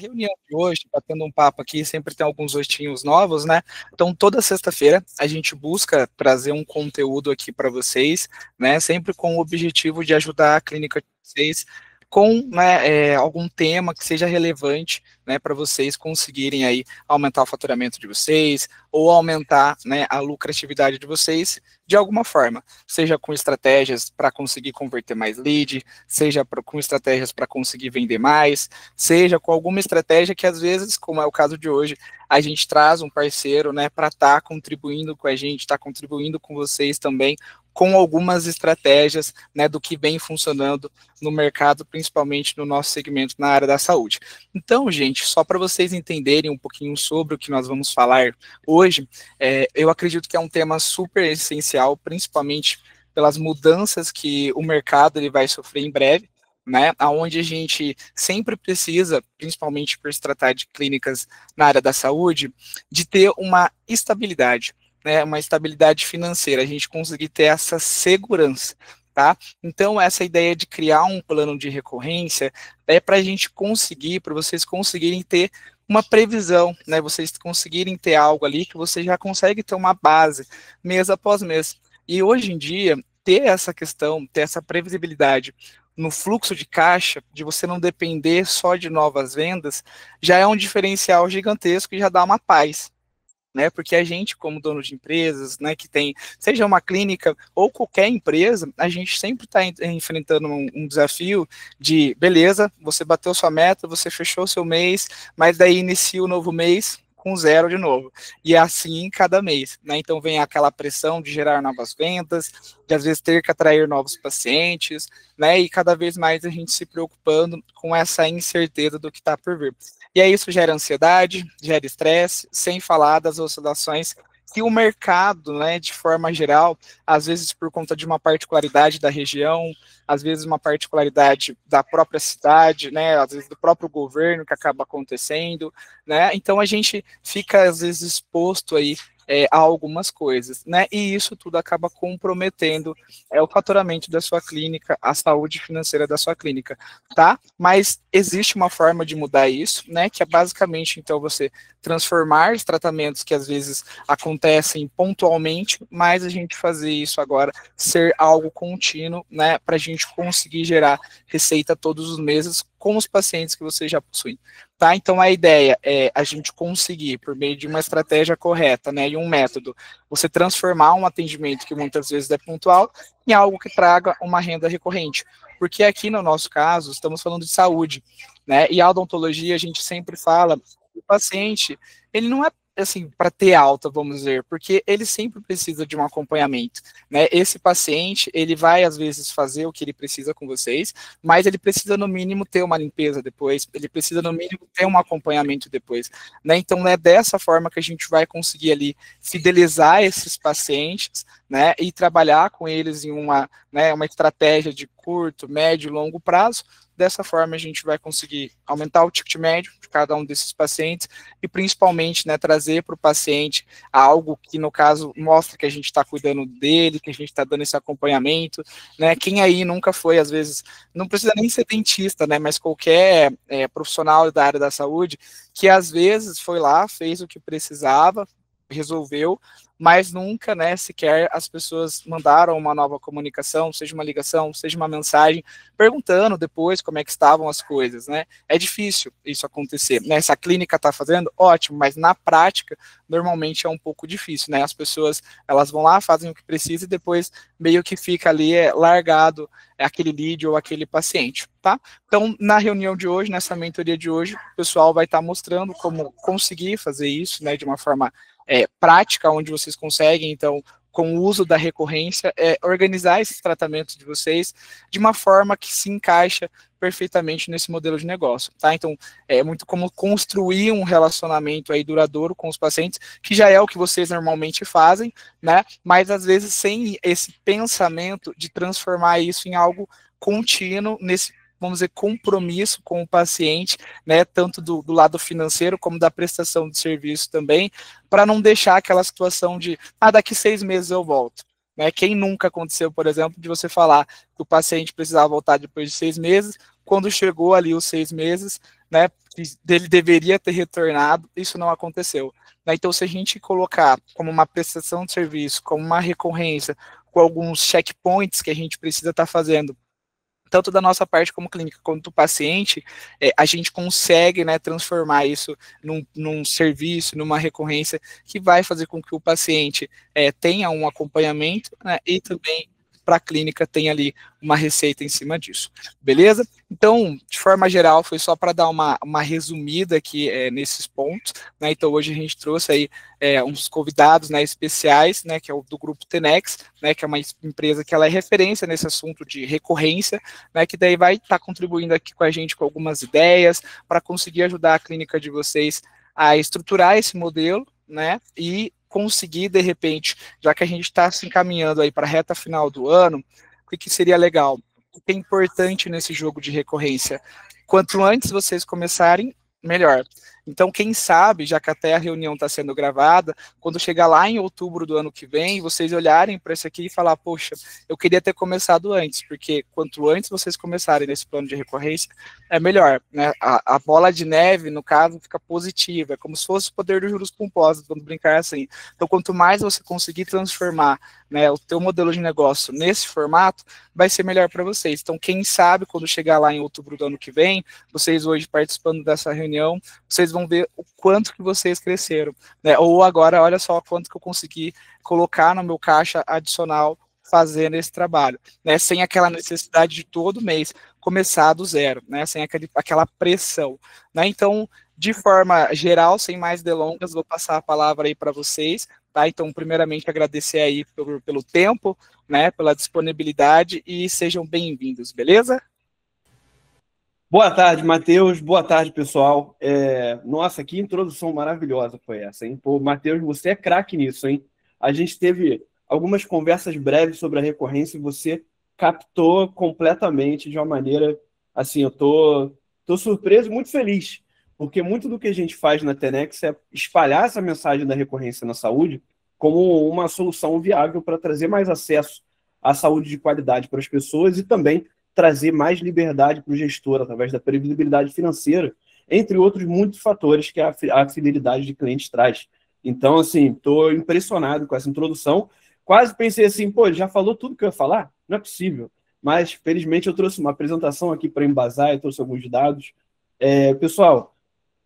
reunião de hoje, batendo um papo aqui, sempre tem alguns rostinhos novos, né? Então, toda sexta-feira a gente busca trazer um conteúdo aqui para vocês, né? Sempre com o objetivo de ajudar a clínica de vocês com, né, algum tema que seja relevante, né, para vocês conseguirem aí aumentar o faturamento de vocês ou aumentar, né, a lucratividade de vocês de alguma forma, seja com estratégias para conseguir converter mais lead, seja com estratégias para conseguir vender mais, seja com alguma estratégia que às vezes, como é o caso de hoje, a gente traz um parceiro, né, para estar contribuindo com a gente, estar contribuindo com vocês também, com algumas estratégias, né, do que vem funcionando no mercado, principalmente no nosso segmento na área da saúde. Então, gente, só para vocês entenderem um pouquinho sobre o que nós vamos falar hoje, eu acredito que é um tema super essencial, principalmente pelas mudanças que o mercado ele vai sofrer em breve, né, aonde a gente sempre precisa, principalmente por se tratar de clínicas na área da saúde, de ter uma estabilidade, né, uma estabilidade financeira, a gente conseguir ter essa segurança, tá? Então, essa ideia de criar um plano de recorrência é para a gente conseguir, para vocês conseguirem ter uma previsão, né, vocês conseguirem ter algo ali que você já consegue ter uma base mês após mês. E hoje em dia, ter essa questão, ter essa previsibilidade no fluxo de caixa, de você não depender só de novas vendas, já é um diferencial gigantesco e já dá uma paz, né? Porque a gente, como dono de empresas, né, que tem, seja uma clínica ou qualquer empresa, a gente sempre está enfrentando um desafio de, beleza, você bateu sua meta, você fechou seu mês, mas daí inicia o novo mês com zero de novo. E é assim cada mês, né? Então vem aquela pressão de gerar novas vendas, de às vezes ter que atrair novos pacientes, né? E cada vez mais a gente se preocupando com essa incerteza do que está por vir. E aí isso gera ansiedade, gera estresse, sem falar das oscilações que o mercado, né, de forma geral, às vezes por conta de uma particularidade da região, às vezes uma particularidade da própria cidade, né, às vezes do próprio governo que acaba acontecendo, né, então a gente fica às vezes exposto aí a algumas coisas, né, e isso tudo acaba comprometendo o faturamento da sua clínica, a saúde financeira da sua clínica, tá? Mas existe uma forma de mudar isso, né, que é basicamente, então, você transformar os tratamentos que às vezes acontecem pontualmente, mas a gente fazer isso agora ser algo contínuo, né, para a gente conseguir gerar receita todos os meses com os pacientes que você já possui, tá? Então a ideia é a gente conseguir, por meio de uma estratégia correta, né, e um método, você transformar um atendimento que muitas vezes é pontual em algo que traga uma renda recorrente, porque aqui no nosso caso estamos falando de saúde, né? E a odontologia a gente sempre fala, o paciente, ele não é assim, para ter alta, vamos dizer, porque ele sempre precisa de um acompanhamento, né? Esse paciente, ele vai às vezes fazer o que ele precisa com vocês, mas ele precisa no mínimo ter uma limpeza depois, ele precisa no mínimo ter um acompanhamento depois, né? Então é dessa forma que a gente vai conseguir ali fidelizar esses pacientes, né? E trabalhar com eles em uma, né, uma estratégia de curto, médio e longo prazo. Dessa forma, a gente vai conseguir aumentar o ticket médio de cada um desses pacientes e, principalmente, né, trazer para o paciente algo que, no caso, mostra que a gente está cuidando dele, que a gente está dando esse acompanhamento, né? Quem aí nunca foi, às vezes, não precisa nem ser dentista, né, mas qualquer profissional da área da saúde que, às vezes, foi lá, fez o que precisava, resolveu, mas nunca, né, sequer as pessoas mandaram uma nova comunicação, seja uma ligação, seja uma mensagem, perguntando depois como é que estavam as coisas, né? É difícil isso acontecer, né? Se a clínica está fazendo, ótimo, mas na prática, normalmente é um pouco difícil, né? As pessoas, elas vão lá, fazem o que precisa e depois meio que fica ali largado aquele lead ou aquele paciente, tá? Então, na reunião de hoje, nessa mentoria de hoje, o pessoal vai estar mostrando como conseguir fazer isso, né, de uma forma prática, onde vocês conseguem, então, com o uso da recorrência, organizar esses tratamentos de vocês de uma forma que se encaixa perfeitamente nesse modelo de negócio, tá? Então, é muito como construir um relacionamento aí duradouro com os pacientes, que já é o que vocês normalmente fazem, né? Mas, às vezes, sem esse pensamento de transformar isso em algo contínuo, nesse, vamos dizer, compromisso com o paciente, né, tanto do lado financeiro como da prestação de serviço também, para não deixar aquela situação de, daqui 6 meses eu volto. Né? Quem nunca aconteceu, por exemplo, de você falar que o paciente precisava voltar depois de 6 meses, quando chegou ali os 6 meses, né, ele deveria ter retornado, isso não aconteceu. Né? Então, se a gente colocar como uma prestação de serviço, como uma recorrência, com alguns checkpoints que a gente precisa estar fazendo, tanto da nossa parte como clínica, quanto do paciente, a gente consegue, né, transformar isso num serviço, numa recorrência, que vai fazer com que o paciente tenha um acompanhamento, né, e também para a clínica tenha ali uma receita em cima disso. Beleza? Então, de forma geral, foi só para dar uma resumida aqui nesses pontos, né? Então, hoje a gente trouxe aí uns convidados, né, especiais, né, que é o do grupo Tenex, né, que é uma empresa que ela é referência nesse assunto de recorrência, né, que daí vai estar contribuindo aqui com a gente com algumas ideias para conseguir ajudar a clínica de vocês a estruturar esse modelo, né, e conseguir, de repente, já que a gente está se encaminhando aí para a reta final do ano, o que seria legal? O que é importante nesse jogo de recorrência? Quanto antes vocês começarem, melhor. Então, quem sabe, já que até a reunião está sendo gravada, quando chegar lá em outubro do ano que vem, vocês olharem para isso aqui e falar, poxa, eu queria ter começado antes, porque quanto antes vocês começarem nesse plano de recorrência, é melhor. Né? A bola de neve, no caso, fica positiva, é como se fosse o poder dos juros compostos, vamos brincar assim. Então, quanto mais você conseguir transformar, né, o teu modelo de negócio nesse formato, vai ser melhor para vocês. Então, quem sabe, quando chegar lá em outubro do ano que vem, vocês hoje participando dessa reunião, vocês vão ver o quanto que vocês cresceram, né? Ou agora, olha só quanto que eu consegui colocar no meu caixa adicional fazendo esse trabalho, né? Sem aquela necessidade de todo mês começar do zero, né? Sem aquela pressão, né? Então, de forma geral, sem mais delongas, vou passar a palavra aí para vocês, tá? Então, primeiramente, agradecer aí pelo tempo, né? Pela disponibilidade e sejam bem-vindos, beleza? Boa tarde, Matheus. Boa tarde, pessoal. Nossa, que introdução maravilhosa foi essa, hein? Pô, Matheus, você é craque nisso, hein? A gente teve algumas conversas breves sobre a recorrência e você captou completamente de uma maneira, assim, eu tô surpreso e muito feliz, porque muito do que a gente faz na Tenex é espalhar essa mensagem da recorrência na saúde como uma solução viável para trazer mais acesso à saúde de qualidade para as pessoas e também trazer mais liberdade para o gestor através da previsibilidade financeira, entre outros muitos fatores que a fidelidade de clientes traz. Então, assim, estou impressionado com essa introdução. Quase pensei assim, pô, ele já falou tudo que eu ia falar? Não é possível. Mas, felizmente, eu trouxe uma apresentação aqui para embasar, eu trouxe alguns dados. Pessoal,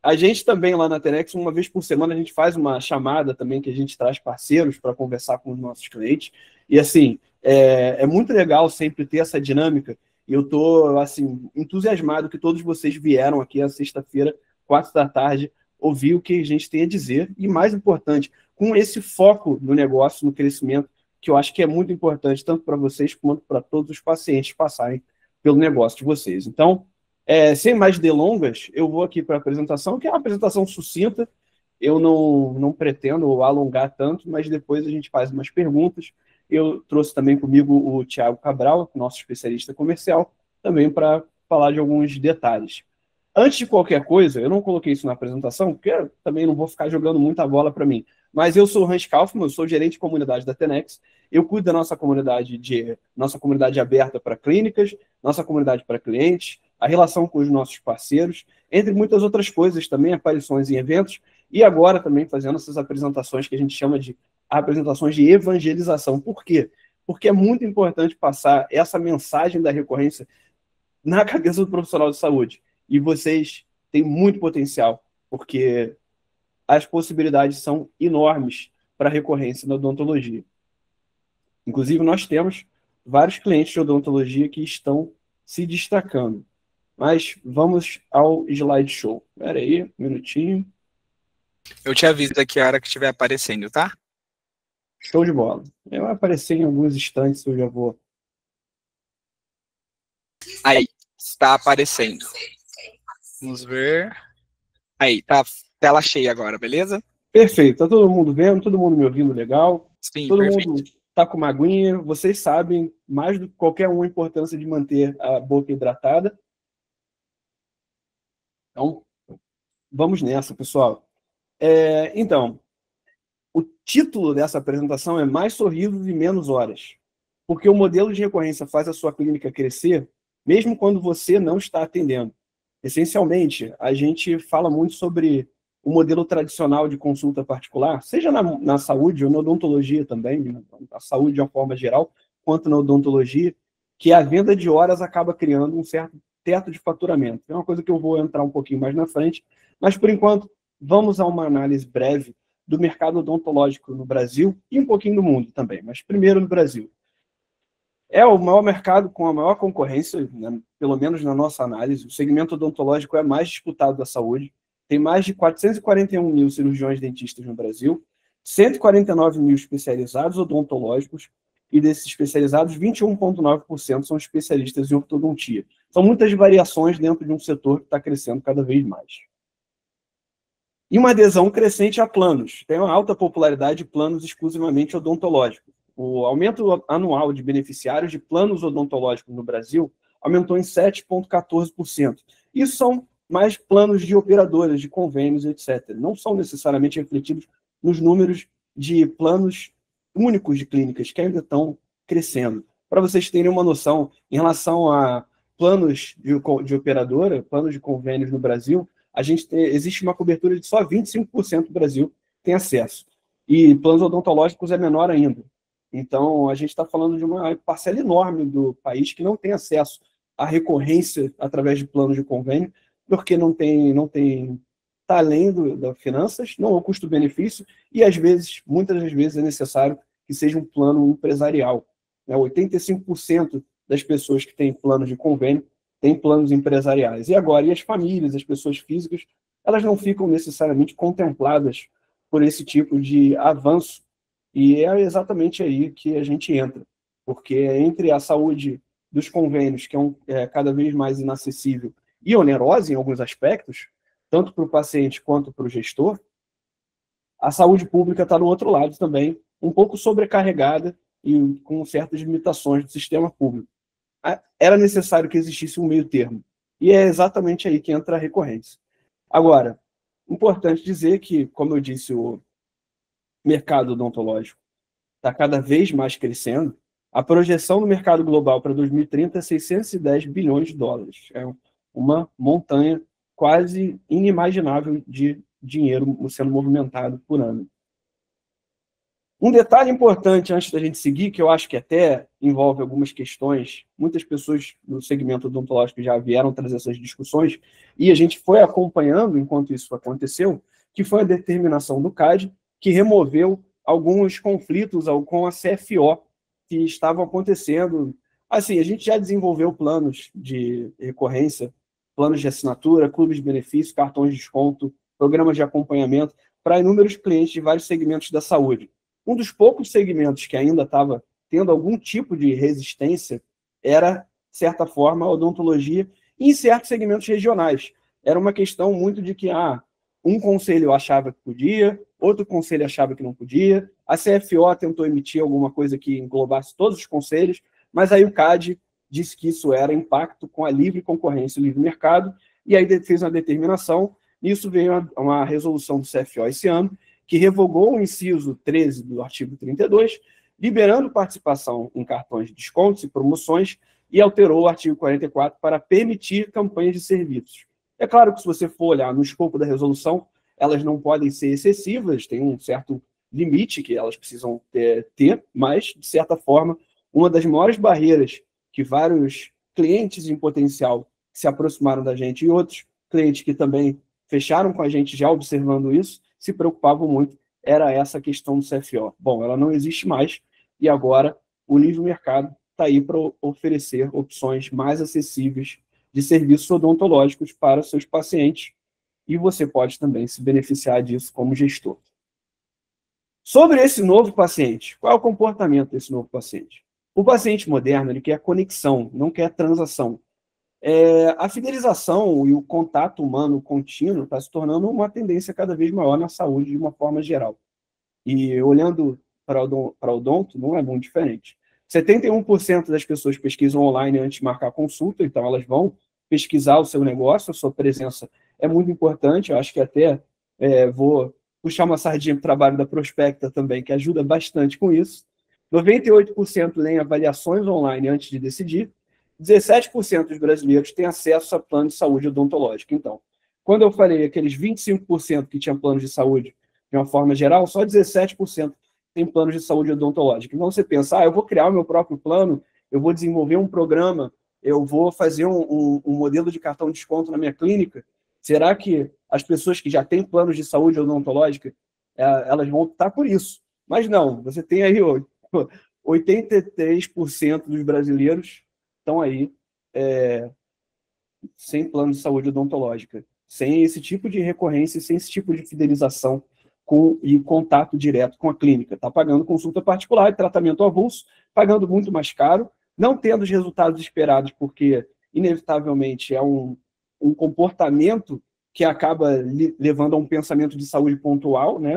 a gente também lá na Tenex, uma vez por semana, a gente faz uma chamada também que a gente traz parceiros para conversar com os nossos clientes. E, assim, é muito legal sempre ter essa dinâmica. E eu estou, assim, entusiasmado que todos vocês vieram aqui na sexta-feira, 4 da tarde, ouvir o que a gente tem a dizer. E, mais importante, com esse foco no negócio, no crescimento, que eu acho que é muito importante, tanto para vocês quanto para todos os pacientes passarem pelo negócio de vocês. Então, sem mais delongas, eu vou aqui para a apresentação, que é uma apresentação sucinta. Eu não pretendo alongar tanto, mas depois a gente faz umas perguntas. Eu trouxe também comigo o Thiago Cabral, nosso especialista comercial, também para falar de alguns detalhes. Antes de qualquer coisa, eu não coloquei isso na apresentação, porque eu também não vou ficar jogando muita bola para mim, mas eu sou o Hans Kaufmann, eu sou gerente de comunidade da Tenex, eu cuido da nossa comunidade aberta para clínicas, nossa comunidade para clientes, a relação com os nossos parceiros, entre muitas outras coisas também, aparições em eventos, e agora também fazendo essas apresentações que a gente chama de apresentações de evangelização. Por quê? Porque é muito importante passar essa mensagem da recorrência na cabeça do profissional de saúde. E vocês têm muito potencial, porque as possibilidades são enormes para a recorrência na odontologia. Inclusive, nós temos vários clientes de odontologia que estão se destacando. Mas vamos ao slideshow. Espera aí, um minutinho. Eu te aviso aqui a hora que estiver aparecendo, tá? Show de bola. Vai aparecer em alguns instantes, eu já vou. Aí, está aparecendo. Vamos ver. Aí, tá tela cheia agora, beleza? Perfeito. Tá todo mundo vendo, todo mundo me ouvindo legal. Sim, todo perfeito. mundo tá com uma aguinha. Vocês sabem, mais do que qualquer um, a importância de manter a boca hidratada. Então, vamos nessa, pessoal. Então, o título dessa apresentação é Mais Sorrisos e Menos Horas. Porque o modelo de recorrência faz a sua clínica crescer, mesmo quando você não está atendendo. Essencialmente, a gente fala muito sobre o modelo tradicional de consulta particular, seja na saúde ou na odontologia também, na saúde de uma forma geral, quanto na odontologia, que a venda de horas acaba criando um certo teto de faturamento. É uma coisa que eu vou entrar um pouquinho mais na frente, mas, por enquanto, vamos a uma análise breve do mercado odontológico no Brasil e um pouquinho no mundo também, mas primeiro no Brasil. É o maior mercado com a maior concorrência, né, pelo menos na nossa análise. O segmento odontológico é mais disputado da saúde. Tem mais de 441 mil cirurgiões dentistas no Brasil, 149 mil especializados odontológicos, e desses especializados, 21,9% são especialistas em ortodontia. São muitas variações dentro de um setor que está crescendo cada vez mais. E uma adesão crescente a planos. Tem uma alta popularidade de planos exclusivamente odontológicos. O aumento anual de beneficiários de planos odontológicos no Brasil aumentou em 7,14%. Isso são mais planos de operadoras, de convênios, etc. Não são necessariamente refletidos nos números de planos únicos de clínicas, que ainda estão crescendo. Para vocês terem uma noção, em relação a planos de operadora, planos de convênios no Brasil, existe uma cobertura de só 25% do Brasil tem acesso. E planos odontológicos é menor ainda. Então, a gente está falando de uma parcela enorme do país que não tem acesso à recorrência através de planos de convênio, porque não tem está além das finanças, não é o custo-benefício, e às vezes, muitas das vezes, é necessário que seja um plano empresarial. 85% das pessoas que têm planos de convênio têm planos empresariais. E agora, e as famílias, as pessoas físicas, elas não ficam necessariamente contempladas por esse tipo de avanço. E é exatamente aí que a gente entra, porque entre a saúde dos convênios, que é cada vez mais inacessível e onerosa em alguns aspectos, tanto para o paciente quanto para o gestor, a saúde pública está no outro lado também, um pouco sobrecarregada e com certas limitações do sistema público. Era necessário que existisse um meio termo, e é exatamente aí que entra a recorrência. Agora, importante dizer que, como eu disse, o mercado odontológico está cada vez mais crescendo. A projeção no mercado global para 2030 é 610 bilhões de dólares. É uma montanha quase inimaginável de dinheiro sendo movimentado por ano. Um detalhe importante antes da gente seguir, que eu acho que até envolve algumas questões, muitas pessoas no segmento odontológico já vieram trazer essas discussões, e a gente foi acompanhando enquanto isso aconteceu, que foi a determinação do CAD, que removeu alguns conflitos com a CFO que estavam acontecendo. Assim, a gente já desenvolveu planos de recorrência, planos de assinatura, clubes de benefício, cartões de desconto, programas de acompanhamento para inúmeros clientes de vários segmentos da saúde. Um dos poucos segmentos que ainda estava tendo algum tipo de resistência era, de certa forma, a odontologia, e em certos segmentos regionais. Era uma questão muito de que um conselho achava que podia, outro conselho achava que não podia, a CFO tentou emitir alguma coisa que englobasse todos os conselhos, mas aí o CAD disse que isso era impacto com a livre concorrência, o livre mercado, e aí fez uma determinação. Nisso veio uma resolução do CFO esse ano, que revogou o inciso 13 do artigo 32, liberando participação em cartões de descontos e promoções, e alterou o artigo 44 para permitir campanhas de serviços. É claro que, se você for olhar no escopo da resolução, elas não podem ser excessivas, tem um certo limite que elas precisam ter, mas, de certa forma, uma das maiores barreiras que vários clientes em potencial se aproximaram da gente e outros clientes que também fecharam com a gente já observando isso, se preocupavam muito, era essa questão do CFO. Bom, ela não existe mais, e agora o livre mercado está aí para oferecer opções mais acessíveis de serviços odontológicos para seus pacientes, e você pode também se beneficiar disso como gestor. Sobre esse novo paciente, qual é o comportamento desse novo paciente? O paciente moderno, ele quer conexão, não quer transação. A fidelização e o contato humano contínuo está se tornando uma tendência cada vez maior na saúde de uma forma geral. E olhando para o odonto, não é muito diferente. 71% das pessoas pesquisam online antes de marcar consulta, então elas vão pesquisar o seu negócio, a sua presença é muito importante. Eu acho que até vou puxar uma sardinha para o trabalho da Prospecta também, que ajuda bastante com isso. 98% leem avaliações online antes de decidir, 17% dos brasileiros têm acesso a plano de saúde odontológico. Então, quando eu falei aqueles 25% que tinham plano de saúde de uma forma geral, só 17% tem plano de saúde odontológico. Então, você pensa, eu vou criar o meu próprio plano, eu vou desenvolver um programa, eu vou fazer um modelo de cartão de desconto na minha clínica. Será que as pessoas que já têm planos de saúde odontológica, elas vão optar por isso? Mas não, você tem aí 83% dos brasileiros estão aí sem plano de saúde odontológica, sem esse tipo de recorrência, sem esse tipo de fidelização e contato direto com a clínica. Está pagando consulta particular, tratamento avulso, pagando muito mais caro, não tendo os resultados esperados, porque, inevitavelmente, é um comportamento que acaba levando a um pensamento de saúde pontual, né?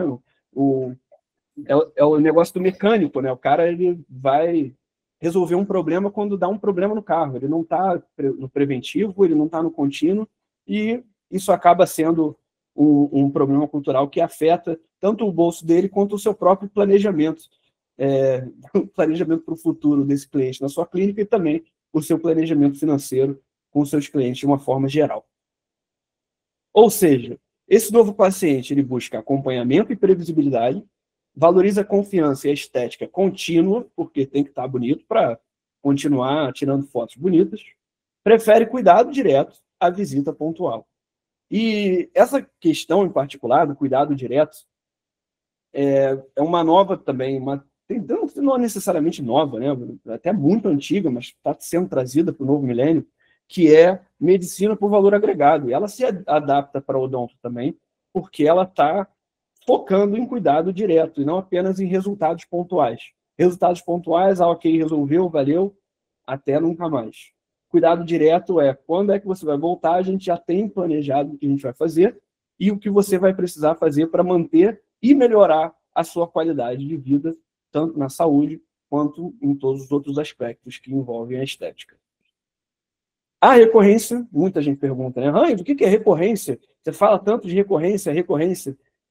É o negócio do mecânico, né? O cara ele vai resolver um problema quando dá um problema no carro. Ele não está no preventivo, ele não está no contínuo, e isso acaba sendo um problema cultural que afeta tanto o bolso dele quanto o seu próprio planejamento, o planejamento para o futuro desse cliente na sua clínica e também o seu planejamento financeiro com os seus clientes de uma forma geral. Ou seja, esse novo paciente ele busca acompanhamento e previsibilidade, valoriza a confiança e a estética contínua, porque tem que estar bonito para continuar tirando fotos bonitas, prefere cuidado direto à visita pontual. E essa questão em particular, do cuidado direto, é uma nova também, não é necessariamente nova, né? Até muito antiga, mas está sendo trazida para o novo milênio, que é medicina por valor agregado. E ela se adapta para o odonto também, porque ela está focando em cuidado direto, e não apenas em resultados pontuais. Resultados pontuais, ok, resolveu, valeu, até nunca mais. Cuidado direto é quando é que você vai voltar, a gente já tem planejado o que a gente vai fazer e o que você vai precisar fazer para manter e melhorar a sua qualidade de vida, tanto na saúde quanto em todos os outros aspectos que envolvem a estética. A recorrência, muita gente pergunta, né? O que é recorrência? Você fala tanto de recorrência,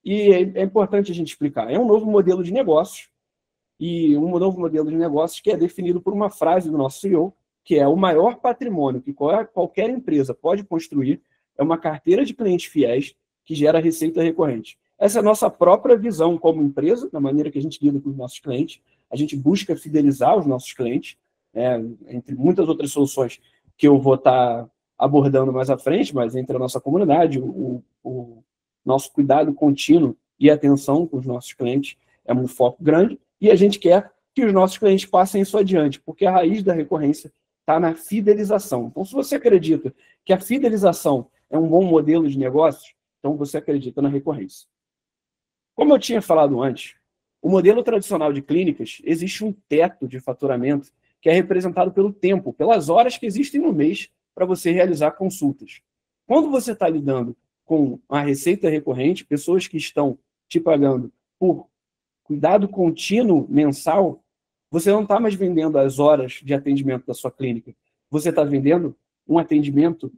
e é importante a gente explicar. É um novo modelo de negócios, e um novo modelo de negócios que é definido por uma frase do nosso CEO, que é o maior patrimônio que qualquer empresa pode construir é uma carteira de clientes fiéis que gera receita recorrente. Essa é a nossa própria visão como empresa, da maneira que a gente lida com os nossos clientes. A gente busca fidelizar os nossos clientes, entre muitas outras soluções que eu vou estar abordando mais à frente, mas entre a nossa comunidade, o nosso cuidado contínuo e atenção com os nossos clientes é um foco grande, e a gente quer que os nossos clientes passem isso adiante, porque a raiz da recorrência está na fidelização. Então, se você acredita que a fidelização é um bom modelo de negócio, então você acredita na recorrência. Como eu tinha falado antes, o modelo tradicional de clínicas, existe um teto de faturamento que é representado pelo tempo, pelas horas que existem no mês para você realizar consultas. Quando você está lidando com a receita recorrente, pessoas que estão te pagando por cuidado contínuo mensal, você não está mais vendendo as horas de atendimento da sua clínica. Você está vendendo um atendimento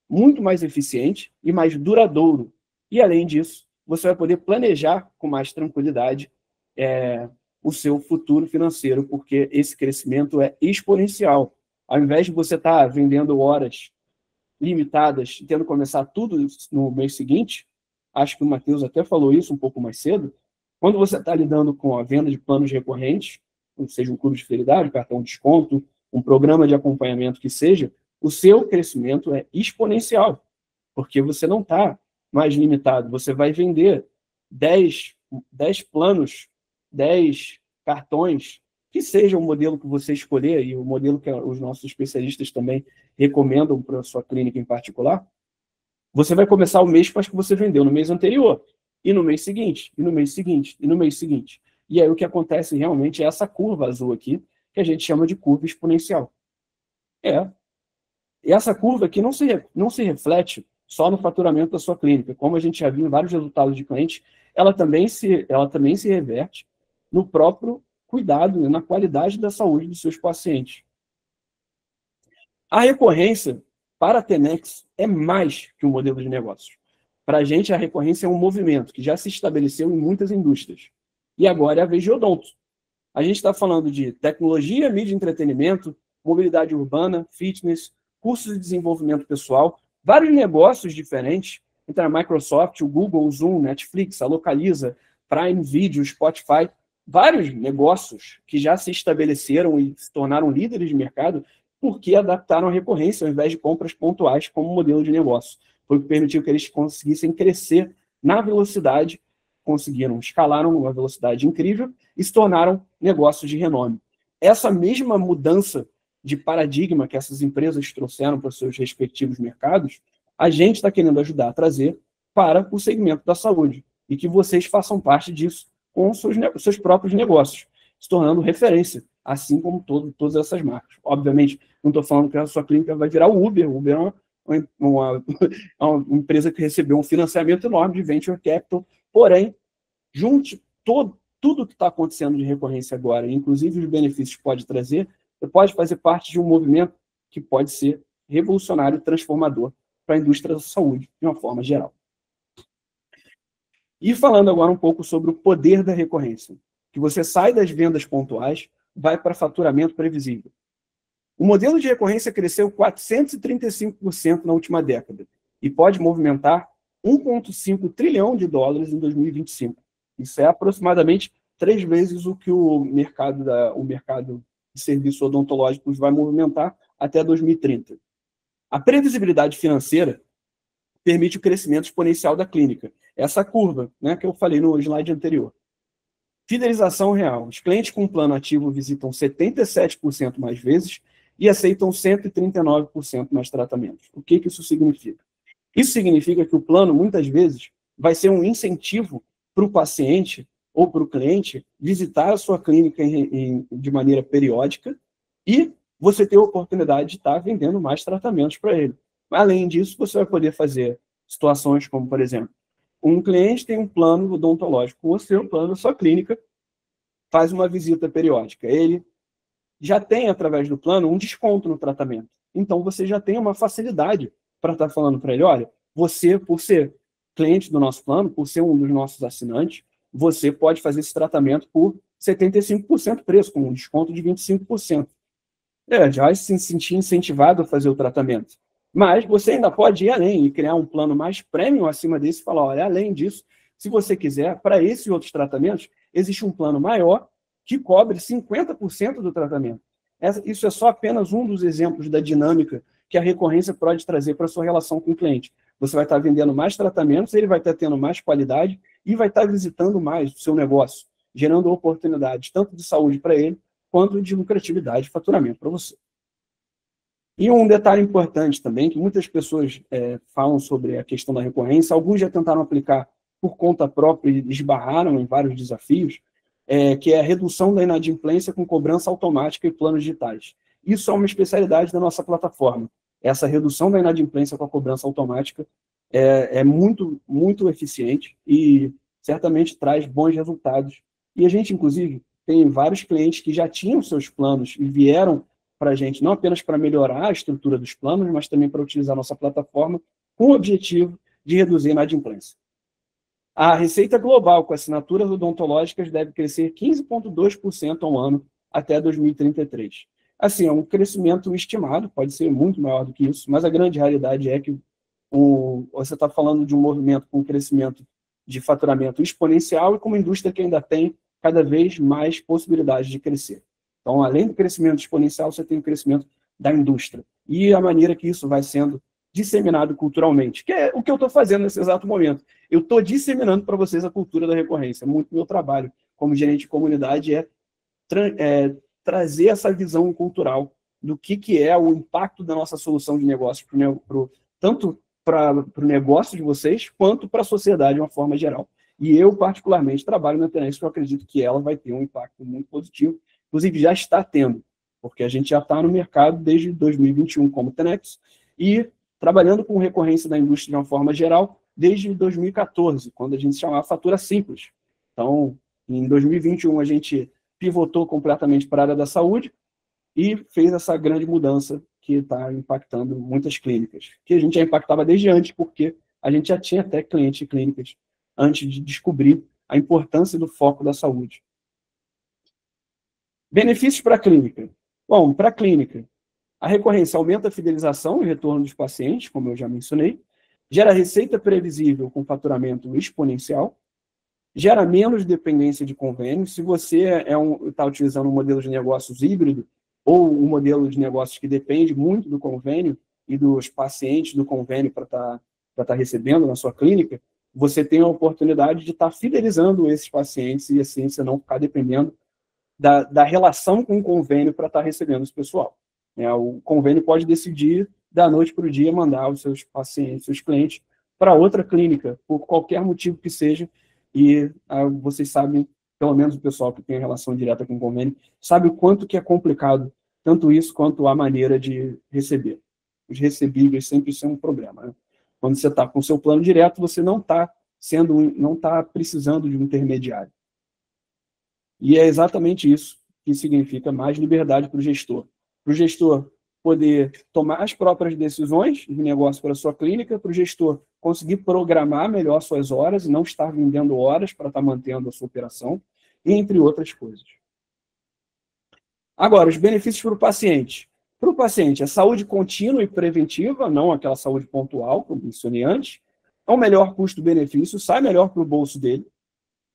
muito mais eficiente e mais duradouro. E, além disso, você vai poder planejar com mais tranquilidade o seu futuro financeiro, porque esse crescimento é exponencial. Ao invés de você estar vendendo horas limitadas e tendo que começar tudo no mês seguinte, acho que o Matheus até falou isso um pouco mais cedo, quando você está lidando com a venda de planos recorrentes, seja um clube de fidelidade, cartão de desconto, um programa de acompanhamento que seja, o seu crescimento é exponencial, porque você não está mais limitado. Você vai vender 10 planos, 10 cartões, que seja o modelo que você escolher, e o modelo que os nossos especialistas também recomendam para a sua clínica em particular, você vai começar o mês com as que você vendeu no mês anterior, e no mês seguinte, e no mês seguinte, e no mês seguinte. E aí o que acontece realmente é essa curva azul aqui, que a gente chama de curva exponencial. E essa curva aqui não se reflete só no faturamento da sua clínica. Como a gente já viu em vários resultados de clientes, ela também se reverte no próprio cuidado e na qualidade da saúde dos seus pacientes. A recorrência, para a Tenex, é mais que um modelo de negócios. Para a gente, a recorrência é um movimento que já se estabeleceu em muitas indústrias. E agora é a vez de odonto. A gente está falando de tecnologia, mídia e entretenimento, mobilidade urbana, fitness, cursos de desenvolvimento pessoal, vários negócios diferentes, entre a Microsoft, o Google, o Zoom, Netflix, a Localiza, Prime Video, Spotify, vários negócios que já se estabeleceram e se tornaram líderes de mercado porque adaptaram a recorrência ao invés de compras pontuais como modelo de negócio. Foi o que permitiu que eles conseguissem crescer na velocidade, conseguiram, escalaram uma velocidade incrível e se tornaram negócios de renome. Essa mesma mudança de paradigma que essas empresas trouxeram para os seus respectivos mercados, a gente está querendo ajudar a trazer para o segmento da saúde e que vocês façam parte disso com os seus próprios negócios, se tornando referência, assim como todas essas marcas. Obviamente, não estou falando que a sua clínica vai virar o Uber. O Uber é uma empresa que recebeu um financiamento enorme de venture capital, porém, junte tudo que está acontecendo de recorrência agora, inclusive os benefícios que pode trazer, você pode fazer parte de um movimento que pode ser revolucionário e transformador para a indústria da saúde, de uma forma geral. E falando agora um pouco sobre o poder da recorrência, que você sai das vendas pontuais, vai para faturamento previsível. O modelo de recorrência cresceu 435% na última década e pode movimentar 1,5 trilhão de dólares em 2025. Isso é aproximadamente 3 vezes o que o mercado de serviços odontológicos vai movimentar até 2030. A previsibilidade financeira permite o crescimento exponencial da clínica. Essa curva, né, que eu falei no slide anterior. Fidelização real. Os clientes com plano ativo visitam 77% mais vezes e aceitam 139% mais tratamentos. O que isso significa? Isso significa que o plano, muitas vezes, vai ser um incentivo para o paciente ou para o cliente visitar a sua clínica de maneira periódica e você ter a oportunidade de estar vendendo mais tratamentos para ele. Além disso, você vai poder fazer situações como, por exemplo, um cliente tem um plano odontológico, você, o plano da sua clínica, faz uma visita periódica. Ele já tem, através do plano, um desconto no tratamento. Então, você já tem uma facilidade para estar falando para ele, olha, você, por ser cliente do nosso plano, por ser um dos nossos assinantes, você pode fazer esse tratamento por 75% preço, com um desconto de 25%. Já vai se sentir incentivado a fazer o tratamento. Mas você ainda pode ir além e criar um plano mais premium acima desse e falar, olha, além disso, se você quiser, para esses e outros tratamentos, existe um plano maior que cobre 50% do tratamento. Isso é só apenas um dos exemplos da dinâmica que a recorrência pode trazer para a sua relação com o cliente. Você vai estar vendendo mais tratamentos, ele vai estar tendo mais qualidade e vai estar visitando mais o seu negócio, gerando oportunidades tanto de saúde para ele, quanto de lucratividade e faturamento para você. E um detalhe importante também, que muitas pessoas falam sobre a questão da recorrência, alguns já tentaram aplicar por conta própria e esbarraram em vários desafios, que é a redução da inadimplência com cobrança automática e planos digitais. Isso é uma especialidade da nossa plataforma. Essa redução da inadimplência com a cobrança automática é muito, muito eficiente e certamente traz bons resultados. E a gente, inclusive, tem vários clientes que já tinham seus planos e vieram para a gente, não apenas para melhorar a estrutura dos planos, mas também para utilizar a nossa plataforma com o objetivo de reduzir a inadimplência. A receita global com assinaturas odontológicas deve crescer 15,2% ao ano até 2033. Assim, é um crescimento estimado, pode ser muito maior do que isso, mas a grande realidade é que você está falando de um movimento com crescimento de faturamento exponencial e com uma indústria que ainda tem cada vez mais possibilidades de crescer. Então, além do crescimento exponencial, você tem o crescimento da indústria. E a maneira que isso vai sendo disseminado culturalmente, que é o que eu estou fazendo nesse exato momento. Eu estou disseminando para vocês a cultura da recorrência. Muito meu trabalho como gerente de comunidade é trazer essa visão cultural do que é o impacto da nossa solução de negócio, tanto para o negócio de vocês, quanto para a sociedade de uma forma geral. E eu, particularmente, trabalho na Tenex, porque eu acredito que ela vai ter um impacto muito positivo, inclusive já está tendo, porque a gente já está no mercado desde 2021 como Tenex, e trabalhando com recorrência da indústria de uma forma geral desde 2014, quando a gente chamava fatura simples. Então, em 2021, a gente pivotou completamente para a área da saúde e fez essa grande mudança que está impactando muitas clínicas, que a gente já impactava desde antes, porque a gente já tinha até clientes e clínicas antes de descobrir a importância do foco da saúde. Benefícios para a clínica. Bom, para a clínica, A recorrência aumenta a fidelização e retorno dos pacientes, como eu já mencionei, gera receita previsível com faturamento exponencial, gera menos dependência de convênio. Se você está utilizando um modelo de negócios híbrido ou um modelo de negócios que depende muito do convênio e dos pacientes do convênio para estar recebendo na sua clínica, você tem a oportunidade de estar fidelizando esses pacientes e assim você não ficar dependendo da relação com o convênio para estar recebendo esse pessoal. O convênio pode decidir, da noite para o dia, mandar os seus pacientes, seus clientes, para outra clínica, por qualquer motivo que seja, e vocês sabem, pelo menos o pessoal que tem relação direta com o convênio, sabe o quanto que é complicado, tanto isso quanto a maneira de receber. Os recebíveis sempre são um problema. Né? Quando você está com o seu plano direto, você não está precisando de um intermediário. E é exatamente isso que significa mais liberdade para o gestor. Para o gestor poder tomar as próprias decisões de negócio para a sua clínica, para o gestor conseguir programar melhor suas horas e não estar vendendo horas para estar mantendo a sua operação, entre outras coisas. Agora, os benefícios para o paciente. Para o paciente, a saúde contínua e preventiva, não aquela saúde pontual, como mencionei antes, é um melhor custo-benefício, sai melhor para o bolso dele,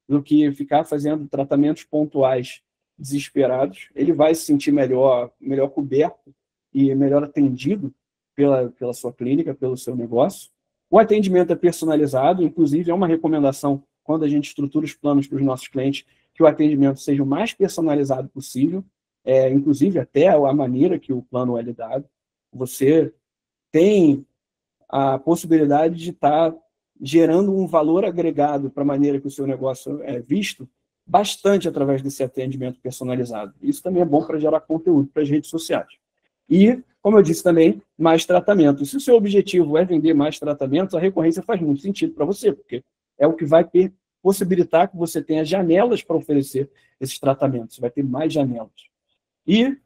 do que ficar fazendo tratamentos pontuais desesperados. Ele vai se sentir melhor coberto e melhor atendido pela sua clínica, pelo seu negócio. O atendimento é personalizado, inclusive é uma recomendação, quando a gente estrutura os planos para os nossos clientes, que o atendimento seja o mais personalizado possível, inclusive até a maneira que o plano é lhe dado. Você tem a possibilidade de estar gerando um valor agregado para a maneira que o seu negócio é visto, bastante através desse atendimento personalizado. Isso também é bom para gerar conteúdo para as redes sociais. E, como eu disse também, mais tratamento. Se o seu objetivo é vender mais tratamentos, a recorrência faz muito sentido para você, porque é o que vai possibilitar que você tenha janelas para oferecer esses tratamentos. Você vai ter mais janelas. E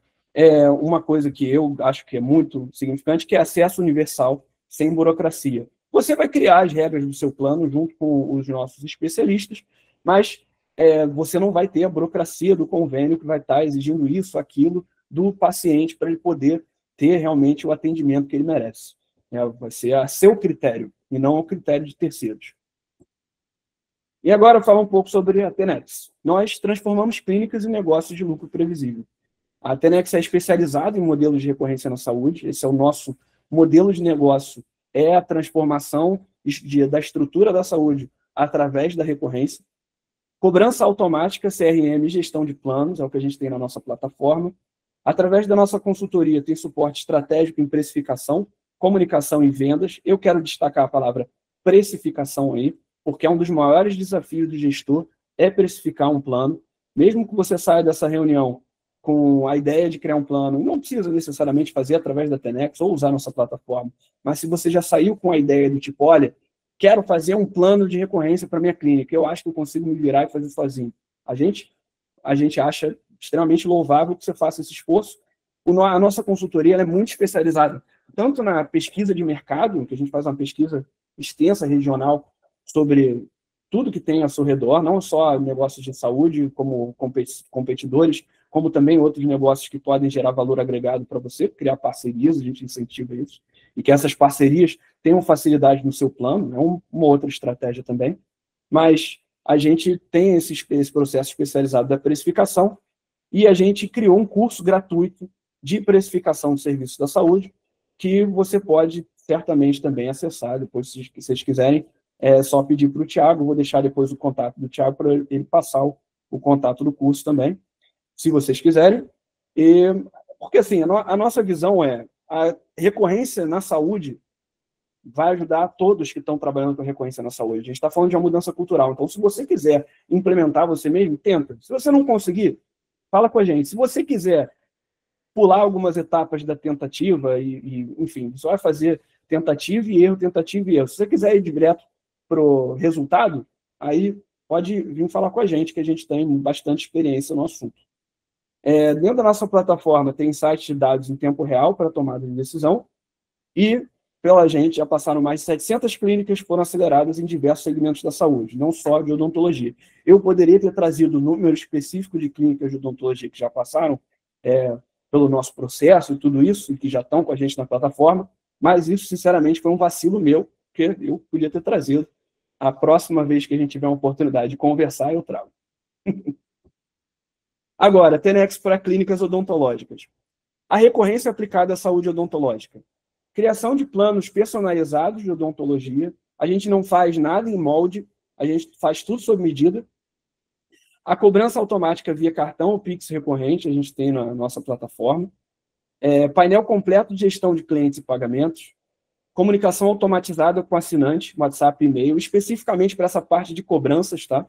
uma coisa que eu acho que é muito significante, que é acesso universal sem burocracia. Você vai criar as regras do seu plano junto com os nossos especialistas, mas você não vai ter a burocracia do convênio que vai estar exigindo isso, aquilo, do paciente para ele poder ter realmente o atendimento que ele merece. Vai ser a seu critério e não o critério de terceiros. E agora falar um pouco sobre a Tenex. Nós transformamos clínicas em negócios de lucro previsível. A Tenex é especializada em modelos de recorrência na saúde. Esse é o nosso modelo de negócio, é a transformação da estrutura da saúde através da recorrência. Cobrança automática, CRM e gestão de planos, é o que a gente tem na nossa plataforma. Através da nossa consultoria, tem suporte estratégico em precificação, comunicação e vendas. Eu quero destacar a palavra precificação aí, porque é um dos maiores desafios do gestor, é precificar um plano. Mesmo que você saia dessa reunião com a ideia de criar um plano, não precisa necessariamente fazer através da Tenex ou usar nossa plataforma, mas se você já saiu com a ideia do tipo, olha, quero fazer um plano de recorrência para minha clínica, eu acho que eu consigo me virar e fazer sozinho. A gente acha extremamente louvável que você faça esse esforço. A nossa consultoria é muito especializada, tanto na pesquisa de mercado, que a gente faz uma pesquisa extensa, regional, sobre tudo que tem ao seu redor, não só negócios de saúde, como competidores, como também outros negócios que podem gerar valor agregado para você, criar parcerias, a gente incentiva isso, e que essas parcerias tenham facilidade no seu plano, é uma outra estratégia também, mas a gente tem esse processo especializado da precificação e a gente criou um curso gratuito de precificação de serviços da saúde que você pode certamente também acessar, depois se vocês quiserem, é só pedir para o Thiago, vou deixar depois o contato do Thiago para ele passar o contato do curso também, se vocês quiserem. Porque assim, a nossa visão é a recorrência na saúde vai ajudar a todos que estão trabalhando com recorrência na saúde. A gente está falando de uma mudança cultural. Então, se você quiser implementar você mesmo, tenta. Se você não conseguir, fala com a gente. Se você quiser pular algumas etapas da tentativa, enfim, você vai fazer tentativa e erro. Se você quiser ir direto para o resultado, aí pode vir falar com a gente, que a gente tem bastante experiência no assunto. Dentro da nossa plataforma tem sites de dados em tempo real para tomada de decisão e, pela gente, já passaram mais de 700 clínicas que foram aceleradas em diversos segmentos da saúde, não só de odontologia. Eu poderia ter trazido o número específico de clínicas de odontologia que já passaram, pelo nosso processo e tudo isso, e que já estão com a gente na plataforma, mas isso, sinceramente, foi um vacilo meu, porque eu podia ter trazido. A próxima vez que a gente tiver uma oportunidade de conversar, eu trago. Agora, TENEX para clínicas odontológicas. A recorrência aplicada à saúde odontológica. Criação de planos personalizados de odontologia. A gente não faz nada em molde, a gente faz tudo sob medida. A cobrança automática via cartão ou Pix recorrente, a gente tem na nossa plataforma. Painel completo de gestão de clientes e pagamentos. Comunicação automatizada com assinante, WhatsApp e e-mail, especificamente para essa parte de cobranças, tá?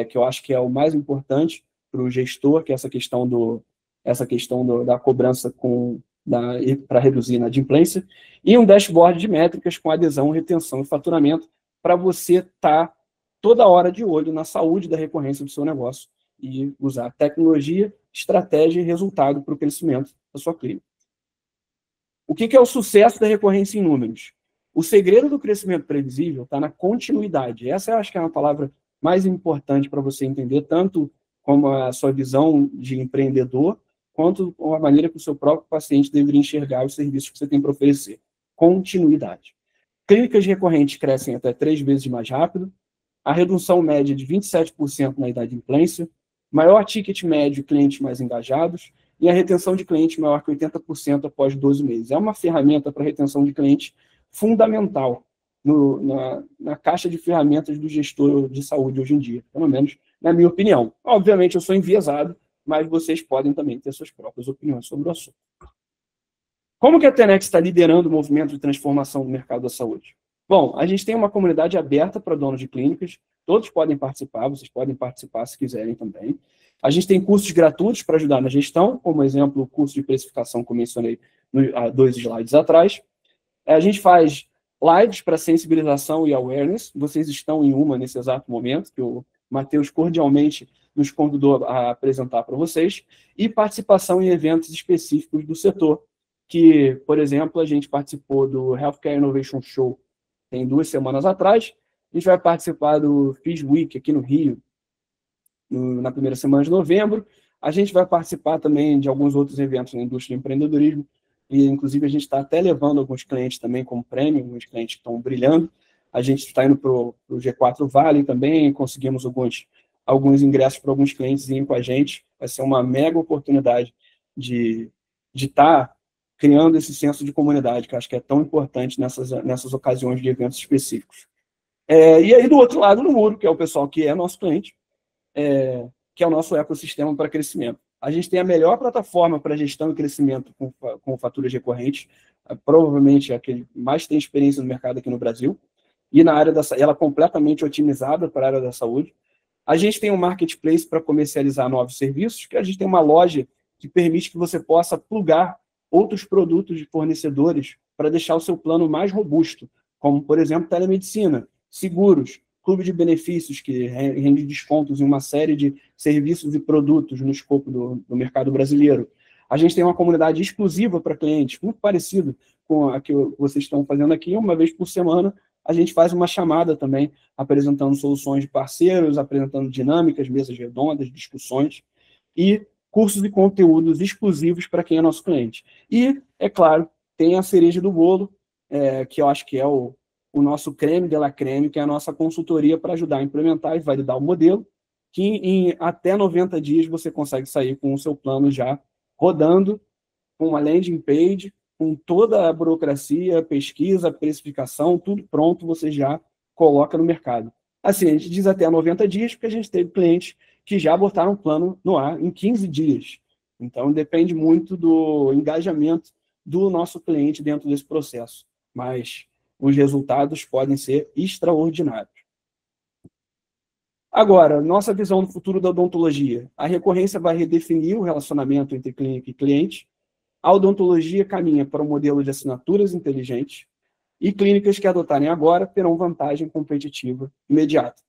Que eu acho que é o mais importante para o gestor, que é essa questão da cobrança para reduzir a inadimplência, e um dashboard de métricas com adesão, retenção e faturamento, para você estar toda hora de olho na saúde da recorrência do seu negócio e usar tecnologia, estratégia e resultado para o crescimento da sua clínica. O que é o sucesso da recorrência em números? O segredo do crescimento previsível está na continuidade. Essa eu acho que é uma palavra mais importante para você entender, tanto como a sua visão de empreendedor, quanto a maneira que o seu próprio paciente deveria enxergar os serviços que você tem para oferecer. Continuidade. Clínicas recorrentes crescem até 3 vezes mais rápido, a redução média de 27% na inadimplência, maior ticket médio, clientes mais engajados, e a retenção de clientes maior que 80% após 12 meses. É uma ferramenta para retenção de clientes fundamental na caixa de ferramentas do gestor de saúde hoje em dia, pelo menos na minha opinião. Obviamente, eu sou enviesado, mas vocês podem também ter suas próprias opiniões sobre o assunto. Como que a TENEX está liderando o movimento de transformação do mercado da saúde? Bom, a gente tem uma comunidade aberta para donos de clínicas, todos podem participar, vocês podem participar se quiserem também. A gente tem cursos gratuitos para ajudar na gestão, como exemplo, o curso de precificação que eu mencionei há 2 slides atrás. A gente faz lives para sensibilização e awareness, vocês estão em uma nesse exato momento, que o Matheus cordialmente nos convidou a apresentar para vocês, e participação em eventos específicos do setor, que, por exemplo, a gente participou do Healthcare Innovation Show tem 2 semanas atrás, a gente vai participar do FIS Week aqui no Rio, na primeira semana de novembro. A gente vai participar também de alguns outros eventos na indústria do empreendedorismo, e inclusive a gente está até levando alguns clientes também como prêmio, alguns clientes que estão brilhando. A gente está indo para o G4 Vale também, conseguimos alguns ingressos para alguns clientes irem com a gente. Vai ser uma mega oportunidade de estar criando esse senso de comunidade, que eu acho que é tão importante nessas ocasiões de eventos específicos. E aí, do outro lado do muro, que é o pessoal que é nosso cliente, que é o nosso ecossistema para crescimento. A gente tem a melhor plataforma para gestão e crescimento com faturas recorrentes, provavelmente é a que mais tem experiência no mercado aqui no Brasil, e na área ela é completamente otimizada para a área da saúde. A gente tem um marketplace para comercializar novos serviços, que a gente tem uma loja que permite que você possa plugar outros produtos de fornecedores para deixar o seu plano mais robusto, como, por exemplo, telemedicina, seguros, clube de benefícios que rende descontos em uma série de serviços e produtos no escopo do mercado brasileiro. A gente tem uma comunidade exclusiva para clientes, muito parecido com a que vocês estão fazendo aqui. Uma vez por semana, a gente faz uma chamada também, apresentando soluções de parceiros, apresentando dinâmicas, mesas redondas, discussões, e cursos e conteúdos exclusivos para quem é nosso cliente. E, é claro, tem a cereja do bolo, que eu acho que é o nosso creme de la creme, que é a nossa consultoria para ajudar a implementar e validar o modelo, que em até 90 dias você consegue sair com o seu plano já rodando, com uma landing page, com toda a burocracia, pesquisa, precificação, tudo pronto, você já coloca no mercado. Assim, a gente diz até 90 dias, porque a gente teve clientes que já botaram um plano no ar em 15 dias. Então, depende muito do engajamento do nosso cliente dentro desse processo. Mas os resultados podem ser extraordinários. Agora, nossa visão do futuro da odontologia. A recorrência vai redefinir o relacionamento entre clínica e cliente. A odontologia caminha para um modelo de assinaturas inteligentes e clínicas que adotarem agora terão vantagem competitiva imediata.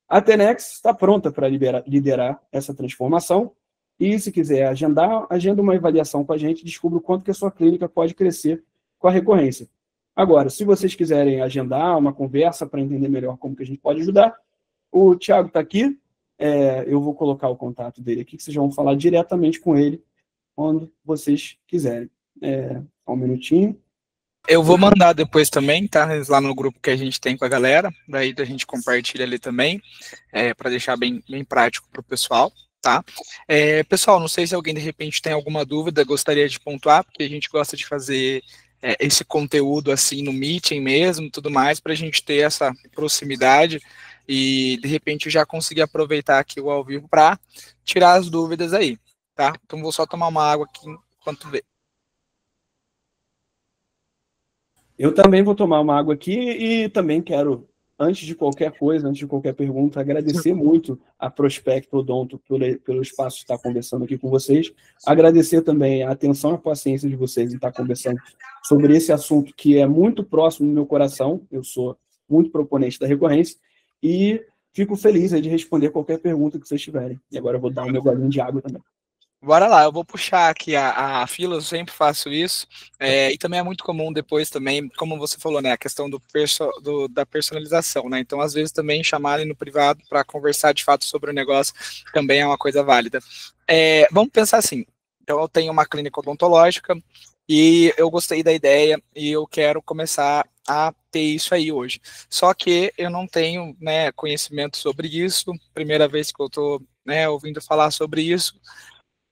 A TENEX está pronta para liderar essa transformação e, se quiser agenda uma avaliação com a gente, descubra o quanto que a sua clínica pode crescer com a recorrência. Agora, se vocês quiserem agendar uma conversa para entender melhor como que a gente pode ajudar, o Thiago está aqui, eu vou colocar o contato dele aqui, que vocês vão falar diretamente com ele quando vocês quiserem. Um minutinho. Eu vou mandar depois também, tá? Lá no grupo que a gente tem com a galera, daí a gente compartilha ali também, para deixar bem prático para o pessoal, tá? Pessoal, não sei se alguém de repente tem alguma dúvida, gostaria de pontuar, porque a gente gosta de fazer esse conteúdo assim no meeting mesmo, tudo mais, para a gente ter essa proximidade e de repente já conseguir aproveitar aqui o ao vivo para tirar as dúvidas aí, tá? Então vou só tomar uma água aqui enquanto vê. Eu também vou tomar uma água aqui e também quero, antes de qualquer coisa, antes de qualquer pergunta, agradecer muito a Prospecto Odonto pelo espaço de estar conversando aqui com vocês. Agradecer também a atenção e a paciência de vocês em estar conversando sobre esse assunto que é muito próximo do meu coração. Eu sou muito proponente da recorrência e fico feliz de responder qualquer pergunta que vocês tiverem. E agora eu vou dar o meu golinho de água também. Bora lá, eu vou puxar aqui a fila, eu sempre faço isso, e também é muito comum depois também, como você falou, né, a questão da personalização, né, então às vezes também chamarem no privado para conversar de fato sobre o negócio também é uma coisa válida. Vamos pensar assim, então eu tenho uma clínica odontológica e eu gostei da ideia e eu quero começar a ter isso aí hoje, só que eu não tenho, né, conhecimento sobre isso, primeira vez que eu estou, né, ouvindo falar sobre isso.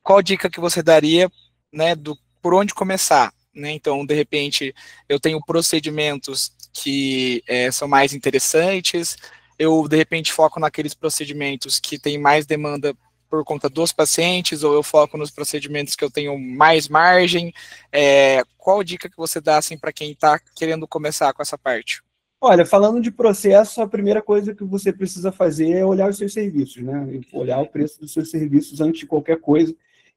Qual dica que você daria, né, por onde começar? Né? Então, de repente, eu tenho procedimentos que são mais interessantes, eu, de repente, foco naqueles procedimentos que têm mais demanda por conta dos pacientes, ou eu foco nos procedimentos que eu tenho mais margem. Qual dica que você dá assim, para quem está querendo começar com essa parte? Olha, falando de processo, a primeira coisa que você precisa fazer é olhar os seus serviços, né? Olhar o preço dos seus serviços antes de qualquer coisa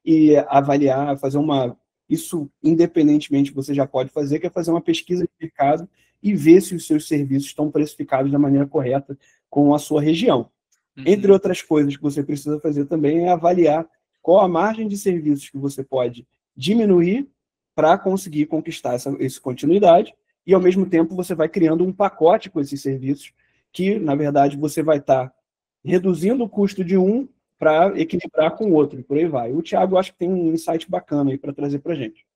e avaliar, fazer uma... Isso, independentemente, você já pode fazer, que é fazer uma pesquisa de mercado e ver se os seus serviços estão precificados da maneira correta com a sua região. Entre outras coisas que você precisa fazer também é avaliar qual a margem de serviços que você pode diminuir para conseguir conquistar essa continuidade e, ao mesmo tempo, você vai criando um pacote com esses serviços que, na verdade, você vai estar reduzindo o custo de um para equilibrar com o outro, e por aí vai. O Thiago, acho que tem um insight bacana aí para trazer para a gente.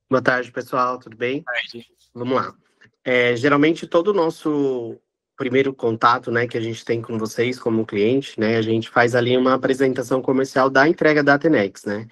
Boa tarde, pessoal, tudo bem? Vamos lá. Geralmente, todo o nosso primeiro contato, né, que a gente tem com vocês como cliente, né, a gente faz ali uma apresentação comercial da entrega da Atenex, né?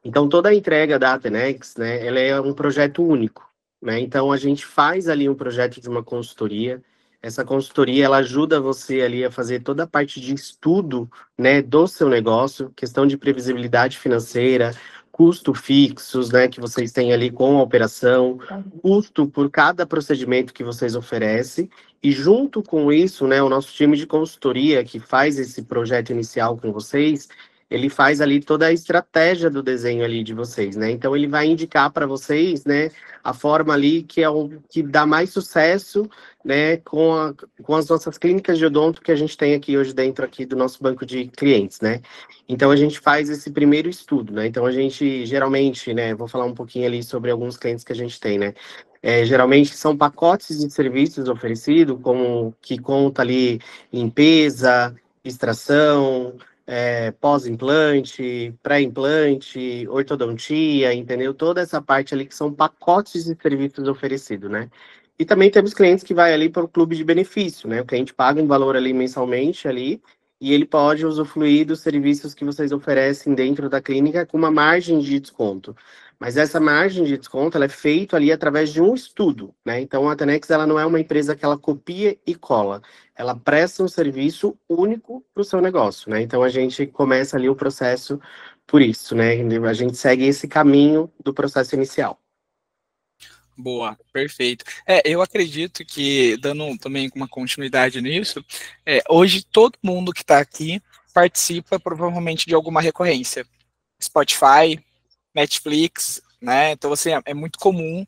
Então, toda a entrega da Atenex, né, ela é um projeto único, né? Então, a gente faz ali um projeto de uma consultoria. Essa consultoria, ela ajuda você ali a fazer toda a parte de estudo, né, do seu negócio, questão de previsibilidade financeira, custo fixos, né, que vocês têm ali com a operação, custo por cada procedimento que vocês oferecem, e junto com isso, né, o nosso time de consultoria que faz esse projeto inicial com vocês, ele faz ali toda a estratégia do desenho ali de vocês, né? Então ele vai indicar para vocês, né, a forma ali que é o que dá mais sucesso, né, com as nossas clínicas de odonto que a gente tem aqui hoje dentro aqui do nosso banco de clientes, né? Então a gente faz esse primeiro estudo, né? Então a gente geralmente, né, vou falar um pouquinho ali sobre alguns clientes que a gente tem, né? Geralmente são pacotes de serviços oferecidos, como que conta ali limpeza, extração, pós-implante, pré-implante, ortodontia, entendeu? Toda essa parte ali que são pacotes de serviços oferecidos, né? E também temos clientes que vai ali para o clube de benefício, né? O cliente paga um valor ali mensalmente ali e ele pode usufruir dos serviços que vocês oferecem dentro da clínica com uma margem de desconto. Mas essa margem de desconto ela é feita ali através de um estudo, né? Então a Atenex ela não é uma empresa que ela copia e cola, ela presta um serviço único para o seu negócio, né? Então a gente começa ali o processo por isso, né? A gente segue esse caminho do processo inicial. Boa, perfeito. Eu acredito que, dando também uma continuidade nisso, hoje todo mundo que está aqui participa provavelmente de alguma recorrência. Spotify, Netflix, né? Então, assim, é muito comum.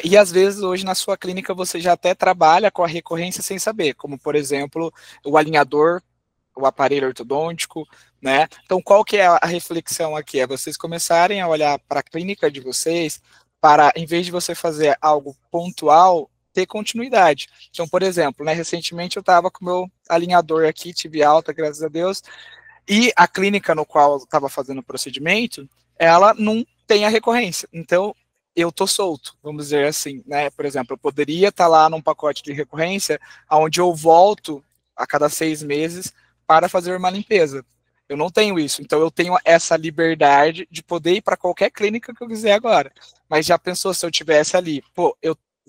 E às vezes hoje na sua clínica você já até trabalha com a recorrência sem saber, como por exemplo, o alinhador, o aparelho ortodôntico, né? Então, qual que é a reflexão aqui? É vocês começarem a olhar para a clínica de vocês para, em vez de você fazer algo pontual, ter continuidade. Então, por exemplo, né, recentemente eu estava com o meu alinhador aqui, tive alta, graças a Deus, e a clínica no qual eu estava fazendo o procedimento, ela não tem a recorrência. Então, eu tô solto, vamos dizer assim, né? Por exemplo, eu poderia estar lá num pacote de recorrência, onde eu volto a cada 6 meses para fazer uma limpeza. Eu não tenho isso, então eu tenho essa liberdade de poder ir para qualquer clínica que eu quiser agora. Mas já pensou se eu tivesse ali? Pô,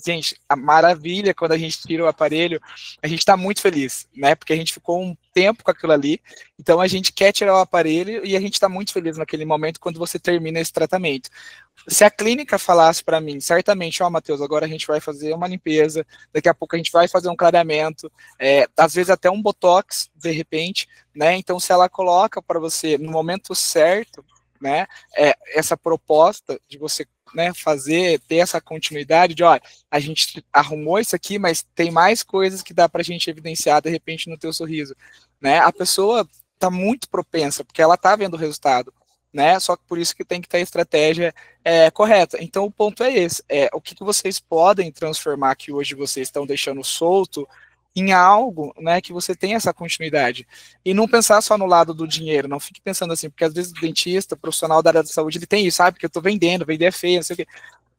gente, a maravilha quando a gente tira o aparelho, a gente está muito feliz, né? Porque a gente ficou um tempo com aquilo ali, então a gente quer tirar o aparelho e a gente está muito feliz naquele momento quando você termina esse tratamento. Se a clínica falasse para mim, certamente, ó, Matheus, agora a gente vai fazer uma limpeza, daqui a pouco a gente vai fazer um clareamento, às vezes até um botox, de repente, né? Então, se ela coloca para você no momento certo, né, essa proposta de você, né, ter essa continuidade de, olha, a gente arrumou isso aqui, mas tem mais coisas que dá para a gente evidenciar de repente no teu sorriso, né? A pessoa está muito propensa, porque ela está vendo o resultado, né? Só que por isso que tem que ter a estratégia correta. Então o ponto é esse, o que vocês podem transformar que hoje vocês estão deixando solto em algo, né, que você tenha essa continuidade. E não pensar só no lado do dinheiro, não fique pensando assim, porque às vezes o dentista, o profissional da área da saúde, ele tem isso, sabe, que eu estou vendendo, vender é feio, não sei o quê.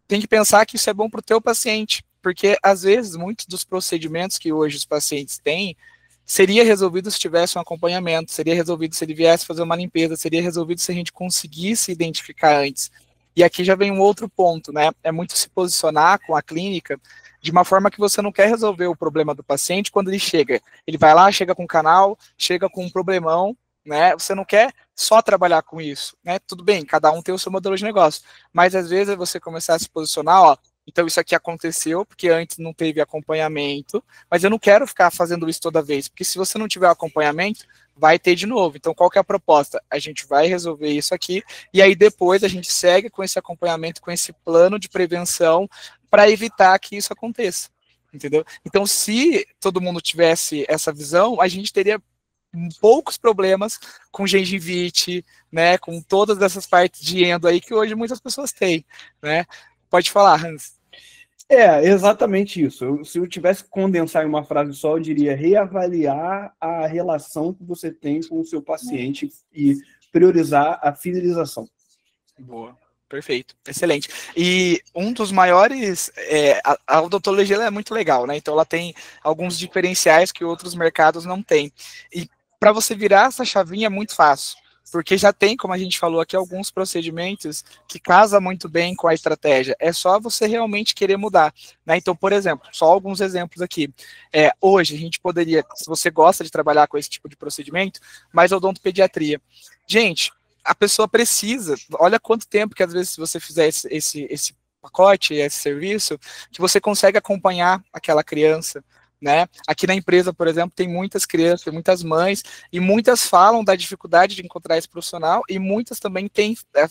Tem que pensar que isso é bom para o teu paciente, porque às vezes muitos dos procedimentos que hoje os pacientes têm, seria resolvido se tivesse um acompanhamento, seria resolvido se ele viesse fazer uma limpeza, seria resolvido se a gente conseguisse identificar antes. E aqui já vem um outro ponto, né? É muito se posicionar com a clínica de uma forma que você não quer resolver o problema do paciente quando ele chega. Ele vai lá, chega com um canal, chega com um problemão, né? Você não quer só trabalhar com isso, né? Tudo bem, cada um tem o seu modelo de negócio, mas às vezes é você começar a se posicionar, ó, então isso aqui aconteceu porque antes não teve acompanhamento, mas eu não quero ficar fazendo isso toda vez, porque se você não tiver acompanhamento, vai ter de novo. Então qual que é a proposta? A gente vai resolver isso aqui e aí depois a gente segue com esse acompanhamento, com esse plano de prevenção para evitar que isso aconteça, entendeu? Então se todo mundo tivesse essa visão, a gente teria poucos problemas com gengivite, né, com todas essas partes de endo aí que hoje muitas pessoas têm, né? Pode falar, Hans. Exatamente isso. Se eu tivesse que condensar em uma frase só, eu diria reavaliar a relação que você tem com o seu paciente e priorizar a fidelização. Boa. Perfeito, excelente. E um dos maiores, a odontologia ela é muito legal, né? Então ela tem alguns diferenciais que outros mercados não têm. E para você virar essa chavinha é muito fácil, porque já tem, como a gente falou aqui, alguns procedimentos que casam muito bem com a estratégia. É só você realmente querer mudar, né? Então, por exemplo, só alguns exemplos aqui. Hoje a gente poderia, se você gosta de trabalhar com esse tipo de procedimento, mais odontopediatria. Gente, a pessoa precisa, olha quanto tempo que às vezes se você fizer esse pacote, esse serviço, que você consegue acompanhar aquela criança, né? Aqui na empresa, por exemplo, tem muitas crianças, tem muitas mães, e muitas falam da dificuldade de encontrar esse profissional, e muitas também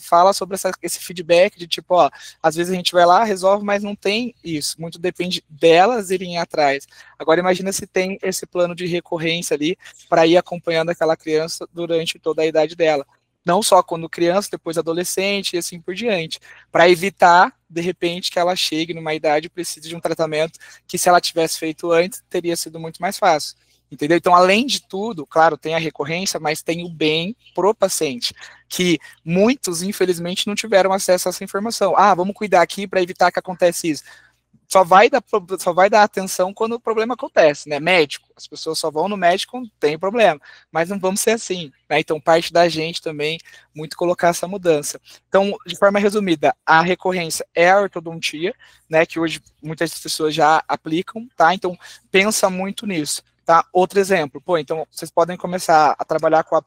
falam sobre esse feedback de tipo, ó, às vezes a gente vai lá, resolve, mas não tem isso, muito depende delas irem atrás. Agora imagina se tem esse plano de recorrência ali, para ir acompanhando aquela criança durante toda a idade dela. Não só quando criança, depois adolescente e assim por diante, para evitar, de repente, que ela chegue numa idade e precise de um tratamento que se ela tivesse feito antes, teria sido muito mais fácil, entendeu? Então, além de tudo, claro, tem a recorrência, mas tem o bem pro paciente, que muitos, infelizmente, não tiveram acesso a essa informação. Ah, vamos cuidar aqui para evitar que aconteça isso. Só vai dar atenção quando o problema acontece, né? Médico, as pessoas só vão no médico quando tem problema, mas não vamos ser assim, né? Então, parte da gente também, muito colocar essa mudança. Então, de forma resumida, a recorrência é a ortodontia, né? Que hoje muitas pessoas já aplicam, tá? Então, pensa muito nisso, tá? Outro exemplo, então, vocês podem começar a trabalhar com o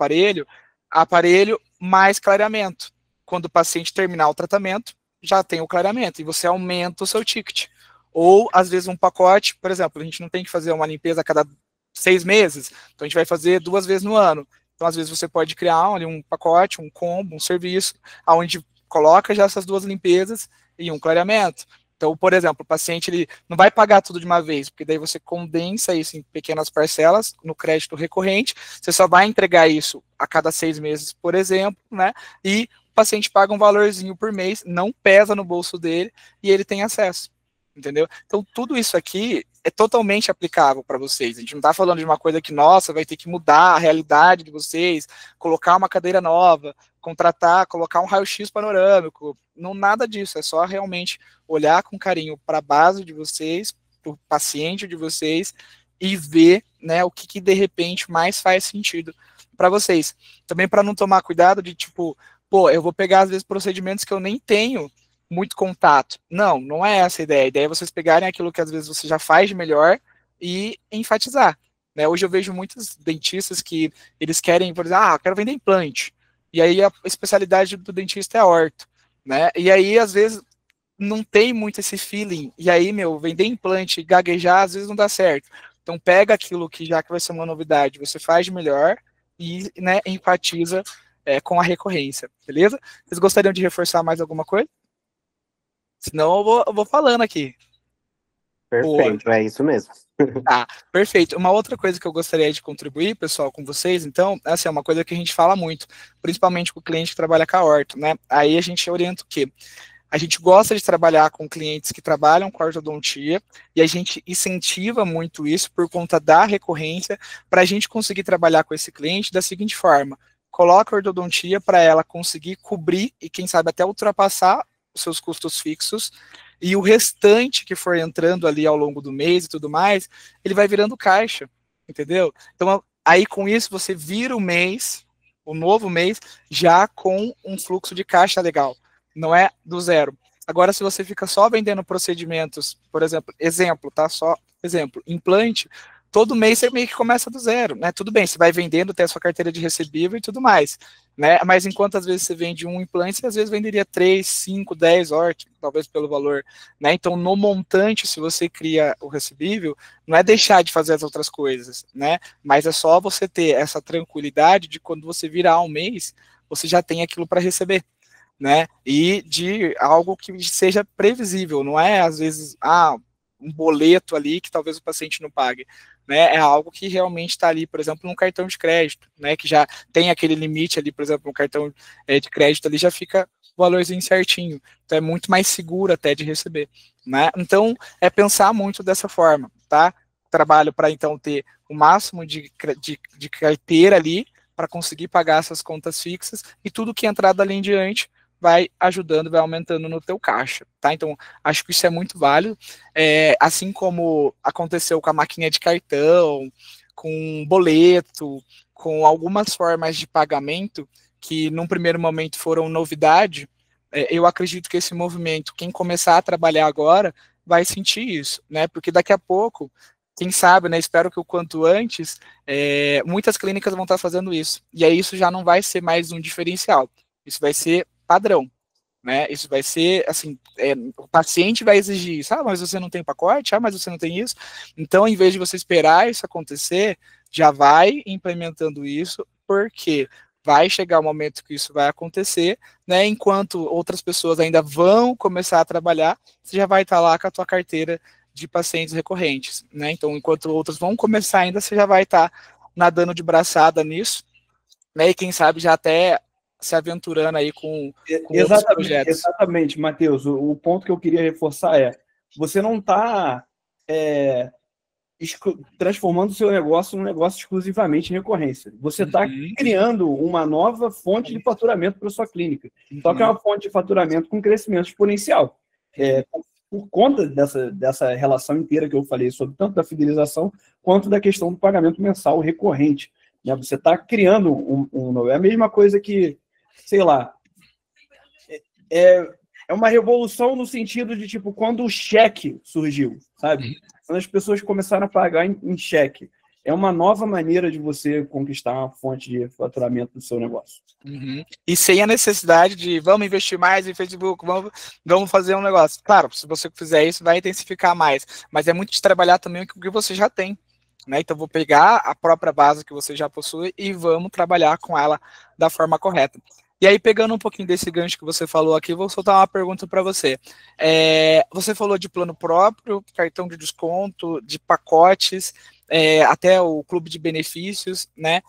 aparelho mais clareamento. Quando o paciente terminar o tratamento, já tem o clareamento, e você aumenta o seu ticket. Ou, às vezes, um pacote, por exemplo, a gente não tem que fazer uma limpeza a cada 6 meses, então a gente vai fazer 2 vezes no ano. Então, às vezes, você pode criar um pacote, um combo, um serviço, onde coloca já essas 2 limpezas e um clareamento. Então, por exemplo, o paciente ele não vai pagar tudo de uma vez, porque daí você condensa isso em pequenas parcelas no crédito recorrente, você só vai entregar isso a cada 6 meses, por exemplo, né? E o paciente paga um valorzinho por mês, não pesa no bolso dele e ele tem acesso. entendeu? Então, tudo isso aqui é totalmente aplicável para vocês. A gente não está falando de uma coisa que, nossa, vai ter que mudar a realidade de vocês, colocar uma cadeira nova, contratar, colocar um raio-x panorâmico, não nada disso, é só realmente olhar com carinho para a base de vocês, para o paciente de vocês e ver, né, o que de repente mais faz sentido para vocês. Também para não tomar cuidado de tipo, pô, eu vou pegar às vezes procedimentos que eu nem tenho muito contato. Não, não é essa a ideia. A ideia é vocês pegarem aquilo que às vezes você já faz de melhor e enfatizar. Né? Hoje eu vejo muitos dentistas que eles querem, por exemplo, quero vender implante. E aí a especialidade do dentista é orto. Né? E aí, às vezes, não tem muito esse feeling. E aí, vender implante e gaguejar, às vezes não dá certo. Então, pega aquilo que já que vai ser uma novidade, você faz de melhor e, né, enfatiza com a recorrência, beleza? Vocês gostariam de reforçar mais alguma coisa? Senão eu vou falando aqui. Perfeito, é isso mesmo. Tá, perfeito. Uma outra coisa que eu gostaria de contribuir, pessoal, com vocês, então, essa é uma coisa que a gente fala muito, principalmente com o cliente que trabalha com a orto, né? Aí a gente orienta o quê? A gente gosta de trabalhar com clientes que trabalham com a ortodontia e a gente incentiva muito isso por conta da recorrência para a gente conseguir trabalhar com esse cliente da seguinte forma: coloca a ortodontia para ela conseguir cobrir e, quem sabe, até ultrapassar os seus custos fixos, e o restante que for entrando ali ao longo do mês e tudo mais, ele vai virando caixa, entendeu? Então, aí com isso você vira o novo mês, já com um fluxo de caixa legal, não é do zero. Agora, se você fica só vendendo procedimentos, por exemplo, tá? Só exemplo, implante, todo mês você meio que começa do zero, né? Tudo bem, você vai vendendo, tem a sua carteira de recebível e tudo mais, né? Mas enquanto às vezes você vende um implante, você às vezes venderia 3, 5, 10 ORT, talvez pelo valor, né? Então, no montante, se você cria o recebível, não é deixar de fazer as outras coisas, né? Mas é só você ter essa tranquilidade de quando você virar um mês, você já tem aquilo para receber, né? E de algo que seja previsível, não é às vezes, um boleto ali que talvez o paciente não pague. Né, é algo que realmente está ali, por exemplo, num cartão de crédito, né, que já tem aquele limite ali, por exemplo, no cartão de crédito ali já fica o valorzinho certinho, então é muito mais seguro até de receber, né, então é pensar muito dessa forma, tá, trabalho para então ter o máximo de carteira ali, para conseguir pagar essas contas fixas, e tudo que entrar dali em diante vai ajudando, vai aumentando no teu caixa, tá? Então, acho que isso é muito válido, assim como aconteceu com a maquininha de cartão, com boleto, com algumas formas de pagamento que, num primeiro momento, foram novidade, eu acredito que esse movimento, quem começar a trabalhar agora, vai sentir isso, né? Porque daqui a pouco, quem sabe, né? Espero que o quanto antes, muitas clínicas vão estar fazendo isso, e aí isso já não vai ser mais um diferencial, isso vai ser padrão, né? Isso vai ser assim, o paciente vai exigir isso, mas você não tem pacote, mas você não tem isso. Então, em vez de você esperar isso acontecer, já vai implementando isso, porque vai chegar o momento que isso vai acontecer, né? Enquanto outras pessoas ainda vão começar a trabalhar, você já vai estar lá com a tua carteira de pacientes recorrentes, né? Então, enquanto outros vão começar ainda, você já vai estar nadando de braçada nisso, né? E quem sabe já até se aventurando aí com outros projetos. Exatamente, Matheus. O ponto que eu queria reforçar você não está transformando o seu negócio num negócio exclusivamente em recorrência. Você está criando uma nova fonte de faturamento para a sua clínica. Só que é uma fonte de faturamento com crescimento exponencial. Por conta dessa relação inteira que eu falei sobre tanto da fidelização quanto da questão do pagamento mensal recorrente. Né? Você está criando um novo. É a mesma coisa que, sei lá, é uma revolução no sentido de, tipo, quando o cheque surgiu, sabe? Quando as pessoas começaram a pagar em cheque. É uma nova maneira de você conquistar uma fonte de faturamento do seu negócio. E sem a necessidade de vamos investir mais em Facebook, vamos fazer um negócio. Claro, se você fizer isso, vai intensificar mais. Mas é muito de trabalhar também com o que você já tem. Né? Então, vou pegar a própria base que você já possui e vamos trabalhar com ela da forma correta. E aí, pegando um pouquinho desse gancho que você falou aqui, vou soltar uma pergunta para você. Você falou de plano próprio, cartão de desconto, de pacotes, até o clube de benefícios, né?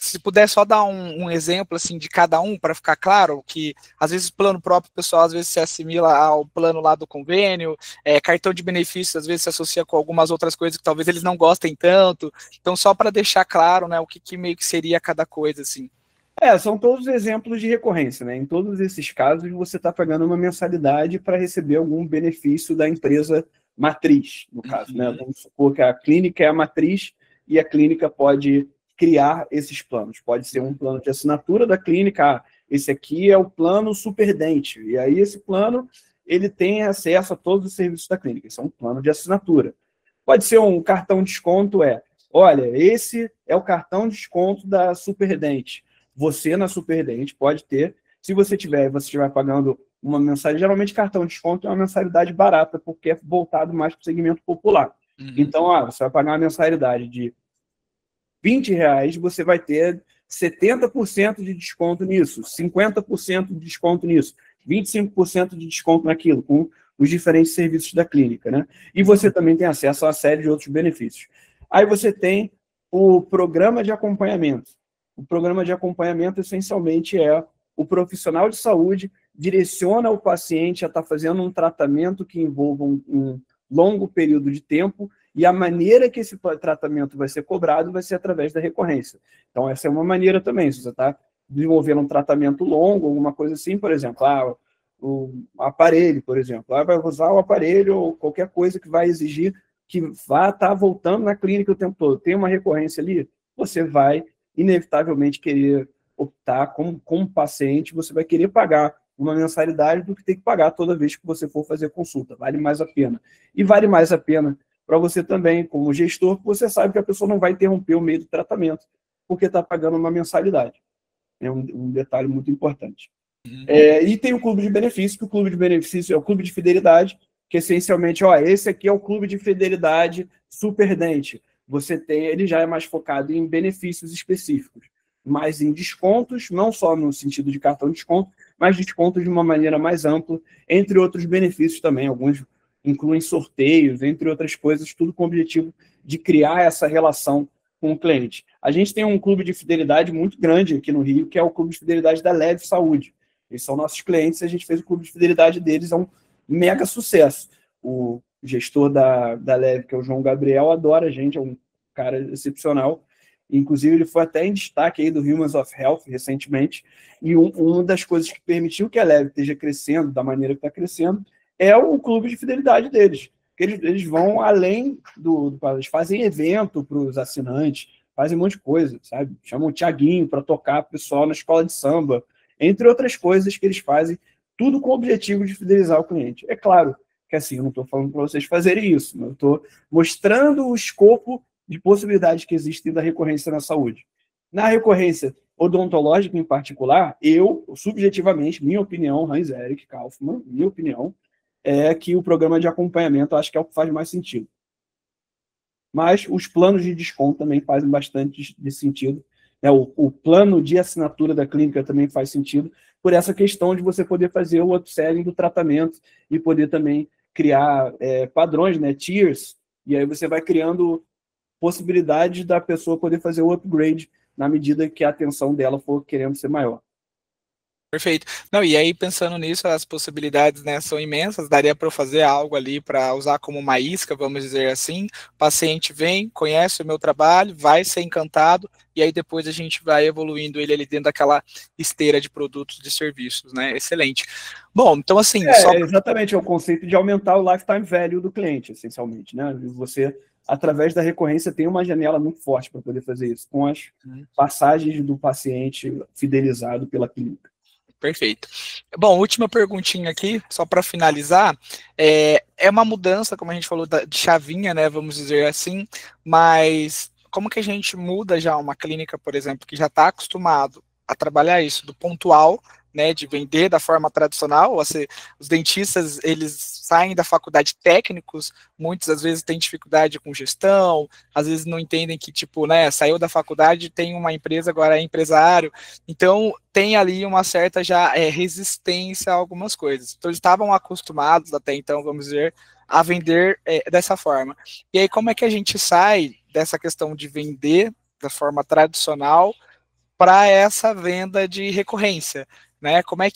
se puder só dar um exemplo assim de cada um para ficar claro que às vezes o plano próprio pessoal às vezes se assimila ao plano lá do convênio, cartão de benefícios às vezes se associa com algumas outras coisas que talvez eles não gostem tanto. Então só para deixar claro, né, o que meio que seria cada coisa assim. São todos exemplos de recorrência, né? Em todos esses casos, você está pagando uma mensalidade para receber algum benefício da empresa matriz, no caso, né? Vamos supor que a clínica é a matriz e a clínica pode criar esses planos. Pode ser um plano de assinatura da clínica, esse aqui é o plano Superdente, e aí esse plano ele tem acesso a todos os serviços da clínica. Isso é um plano de assinatura. Pode ser um cartão de desconto, olha, esse é o cartão de desconto da Superdente. Você, na Superdente, pode ter, se você estiver pagando uma mensalidade, geralmente cartão de desconto é uma mensalidade barata, porque é voltado mais para o segmento popular. Então, você vai pagar uma mensalidade de R$20, você vai ter 70% de desconto nisso, 50% de desconto nisso, 25% de desconto naquilo, com os diferentes serviços da clínica, né? E você também tem acesso a uma série de outros benefícios. Aí você tem o programa de acompanhamento. O programa de acompanhamento, essencialmente, o profissional de saúde direciona o paciente a estar fazendo um tratamento que envolva um longo período de tempo, e a maneira que esse tratamento vai ser cobrado vai ser através da recorrência. Então, essa é uma maneira também. Se você está desenvolvendo um tratamento longo, alguma coisa assim, por exemplo, o aparelho, por exemplo, vai usar o aparelho ou qualquer coisa que vai exigir que vá estar voltando na clínica o tempo todo. Tem uma recorrência ali, você vai inevitavelmente querer optar como paciente, você vai querer pagar uma mensalidade do que ter que pagar toda vez que você for fazer consulta. Vale mais a pena. E vale mais a pena para você também, como gestor, porque você sabe que a pessoa não vai interromper o meio do tratamento, porque está pagando uma mensalidade. É um detalhe muito importante. E tem o clube de benefício, que o clube de benefício é o clube de fidelidade, que essencialmente, esse aqui é o clube de fidelidade Superdente. Você tem, ele já é mais focado em benefícios específicos, mas em descontos, não só no sentido de cartão de desconto, mas descontos de uma maneira mais ampla, entre outros benefícios também. Alguns incluem sorteios, entre outras coisas, tudo com o objetivo de criar essa relação com o cliente. A gente tem um clube de fidelidade muito grande aqui no Rio, que é o clube de fidelidade da Leve Saúde. Eles são nossos clientes, a gente fez o clube de fidelidade deles, é um mega sucesso. O gestor da Leve, que é o João Gabriel, adora a gente, é um cara excepcional. Inclusive, ele foi até em destaque aí do Humans of Health recentemente, e uma das coisas que permitiu que a Leve esteja crescendo da maneira que está crescendo é o clube de fidelidade deles. Eles vão além eles fazem evento para os assinantes, fazem um monte de coisa, sabe? Chamam o Thiaguinho para tocar o pessoal na escola de samba, entre outras coisas que eles fazem, tudo com o objetivo de fidelizar o cliente. É claro que assim, eu não estou falando para vocês fazerem isso, mas eu estou mostrando o escopo de possibilidades que existem da recorrência na saúde. Na recorrência odontológica, em particular, eu, subjetivamente, minha opinião, Hans-Erik Kaufmann, minha opinião, é que o programa de acompanhamento acho que é o que faz mais sentido. Mas os planos de desconto também fazem bastante de sentido. O plano de assinatura da clínica também faz sentido, por essa questão de você poder fazer o upselling do tratamento e poder também criar padrões, né, tiers, e aí você vai criando possibilidades da pessoa poder fazer o upgrade na medida que a atenção dela for querendo ser maior. Perfeito. Não, e aí, pensando nisso, as possibilidades, né, são imensas. Daria para eu fazer algo ali para usar como uma isca, vamos dizer assim. O paciente vem, conhece o meu trabalho, vai ser encantado, e aí depois a gente vai evoluindo ele ali dentro daquela esteira de produtos e serviços, né? Excelente. Bom, então assim... Exatamente, é o conceito de aumentar o lifetime value do cliente, essencialmente, né? Você, através da recorrência, tem uma janela muito forte para poder fazer isso, com as passagens do paciente fidelizado pela clínica. Perfeito. Bom, última perguntinha aqui, só para finalizar, é uma mudança, como a gente falou, de chavinha, né, vamos dizer assim, mas como que a gente muda já uma clínica, por exemplo, que já está acostumado a trabalhar isso do pontual, né, de vender da forma tradicional, os dentistas, eles saem da faculdade técnicos, muitas às vezes têm dificuldade com gestão, às vezes não entendem que, tipo, né, saiu da faculdade, tem uma empresa, agora é empresário, então tem ali uma certa já resistência a algumas coisas. Então eles estavam acostumados até então, vamos dizer, a vender dessa forma. E aí como é que a gente sai dessa questão de vender da forma tradicional para essa venda de recorrência, né? Como é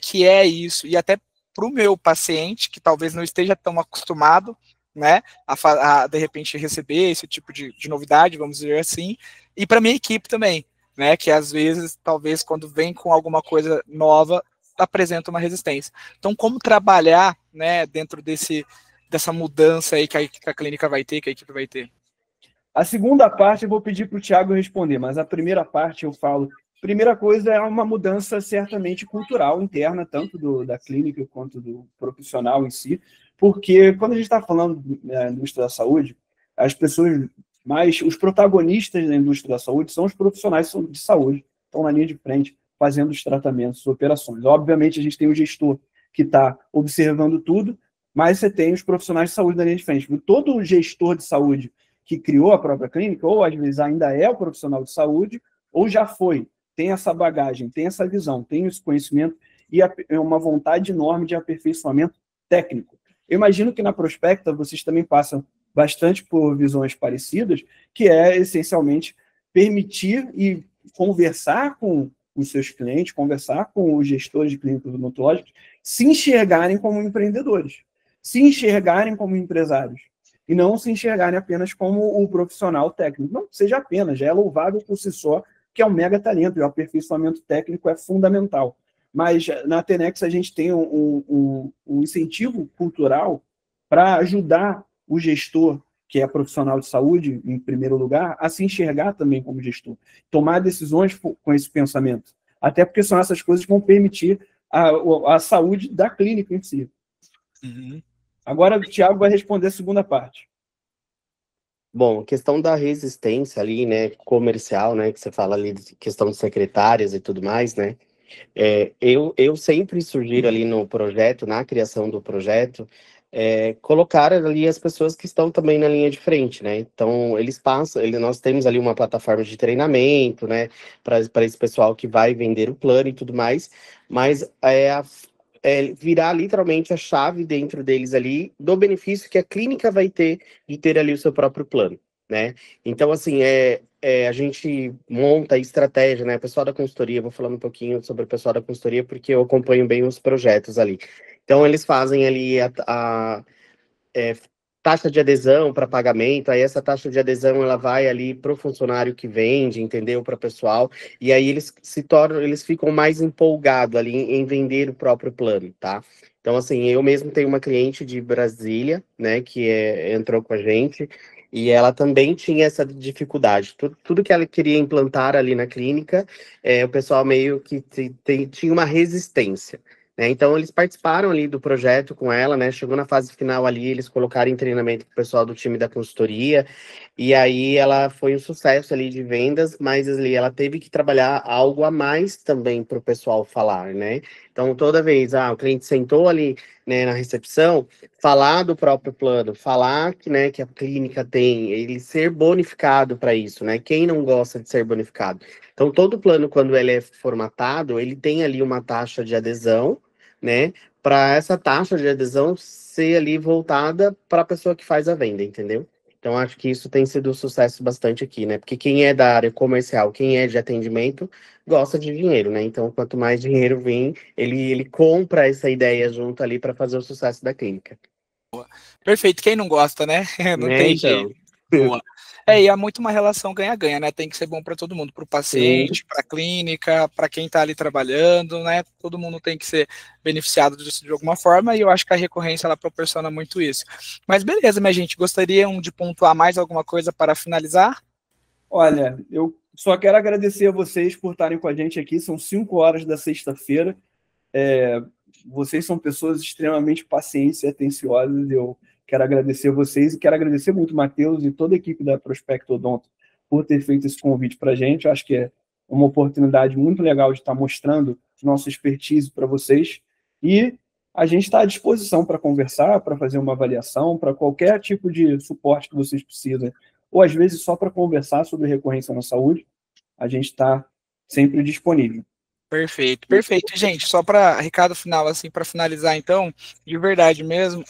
que é isso? E até para o meu paciente, que talvez não esteja tão acostumado, né, a de repente receber esse tipo de novidade, vamos dizer assim, e para minha equipe também, né, que às vezes, talvez quando vem com alguma coisa nova, apresenta uma resistência. Então, como trabalhar, né, dentro dessa mudança aí que a clínica vai ter, que a equipe vai ter? A segunda parte eu vou pedir para o Thiago responder, mas a primeira parte eu falo. Primeira coisa é uma mudança certamente cultural interna, tanto da clínica quanto do profissional em si, porque quando a gente está falando da indústria da saúde, as pessoas os protagonistas da indústria da saúde são os profissionais de saúde, estão na linha de frente, fazendo os tratamentos, as operações. Obviamente, a gente tem o gestor que está observando tudo, mas você tem os profissionais de saúde na linha de frente. Todo gestor de saúde que criou a própria clínica, ou às vezes ainda é o profissional de saúde, ou já foi, tem essa bagagem, tem essa visão, tem esse conhecimento e uma vontade enorme de aperfeiçoamento técnico. Eu imagino que na Prospecta vocês também passam bastante por visões parecidas, que é essencialmente permitir e conversar com os seus clientes, conversar com os gestores de clínicas odontológicas, se enxergarem como empreendedores, se enxergarem como empresários, e não se enxergarem apenas como o profissional técnico. Não seja apenas, já é louvável por si só, que é um mega talento, e o aperfeiçoamento técnico é fundamental. Mas na Tenex a gente tem um incentivo cultural para ajudar o gestor, que é profissional de saúde, em primeiro lugar, a se enxergar também como gestor, tomar decisões com esse pensamento. Até porque são essas coisas que vão permitir a saúde da clínica em si. Uhum. Agora o Thiago vai responder a segunda parte. Bom, questão da resistência ali, né, comercial, né, que você fala ali, de questão de secretárias e tudo mais, né, eu sempre sugiro ali no projeto, na criação do projeto, colocar ali as pessoas que estão também na linha de frente, né, então eles passam, nós temos ali uma plataforma de treinamento, né, para esse pessoal que vai vender o plano e tudo mais, mas virar literalmente a chave dentro deles ali do benefício que a clínica vai ter de ter ali o seu próprio plano, né? Então, assim, a gente monta a estratégia, né? O pessoal da consultoria, vou falando um pouquinho sobre o pessoal da consultoria, porque eu acompanho bem os projetos ali. Então, eles fazem ali taxa de adesão para pagamento, aí essa taxa de adesão ela vai ali para o funcionário que vende, entendeu? Para o pessoal, e aí eles ficam mais empolgados ali em vender o próprio plano, tá? Então, assim, eu mesmo tenho uma cliente de Brasília, né, que entrou com a gente, e ela também tinha essa dificuldade. Tudo que ela queria implantar ali na clínica, o pessoal meio que tinha uma resistência. Então, eles participaram ali do projeto com ela, né? Chegou na fase final ali, eles colocaram em treinamento com o pessoal do time da consultoria, e aí ela foi um sucesso ali de vendas, mas ali ela teve que trabalhar algo a mais também para o pessoal falar, né? Então, toda vez, o cliente sentou ali, né, na recepção, falar do próprio plano, falar que, né, que a clínica tem, ele ser bonificado para isso, né? Quem não gosta de ser bonificado? Então, todo plano, quando ele é formatado, ele tem ali uma taxa de adesão, né? Para essa taxa de adesão ser ali voltada para a pessoa que faz a venda, entendeu? Então, acho que isso tem sido um sucesso bastante aqui, né? Porque quem é da área comercial, quem é de atendimento, gosta de dinheiro, né? Então, quanto mais dinheiro vem, ele compra essa ideia junto ali para fazer o sucesso da clínica. Perfeito, quem não gosta, né? Não tem jeito. Boa. E é muito uma relação ganha-ganha, né? Tem que ser bom para todo mundo, para o paciente, para a clínica, para quem está ali trabalhando, né? Todo mundo tem que ser beneficiado disso de alguma forma, e eu acho que a recorrência ela proporciona muito isso. Mas beleza, minha gente, gostariam de pontuar mais alguma coisa para finalizar? Olha, eu só quero agradecer a vocês por estarem com a gente aqui. São 5 horas da sexta-feira. Vocês são pessoas extremamente pacientes e atenciosas. Eu quero agradecer a vocês e quero agradecer muito o Matheus e toda a equipe da Prospecto Odonto por ter feito esse convite para a gente. Eu acho que é uma oportunidade muito legal de estar mostrando nossa expertise para vocês. E a gente está à disposição para conversar, para fazer uma avaliação, para qualquer tipo de suporte que vocês precisem, ou às vezes só para conversar sobre recorrência na saúde. A gente está sempre disponível. Perfeito, perfeito. Gente, só para recado final, assim, para finalizar, então, de verdade mesmo,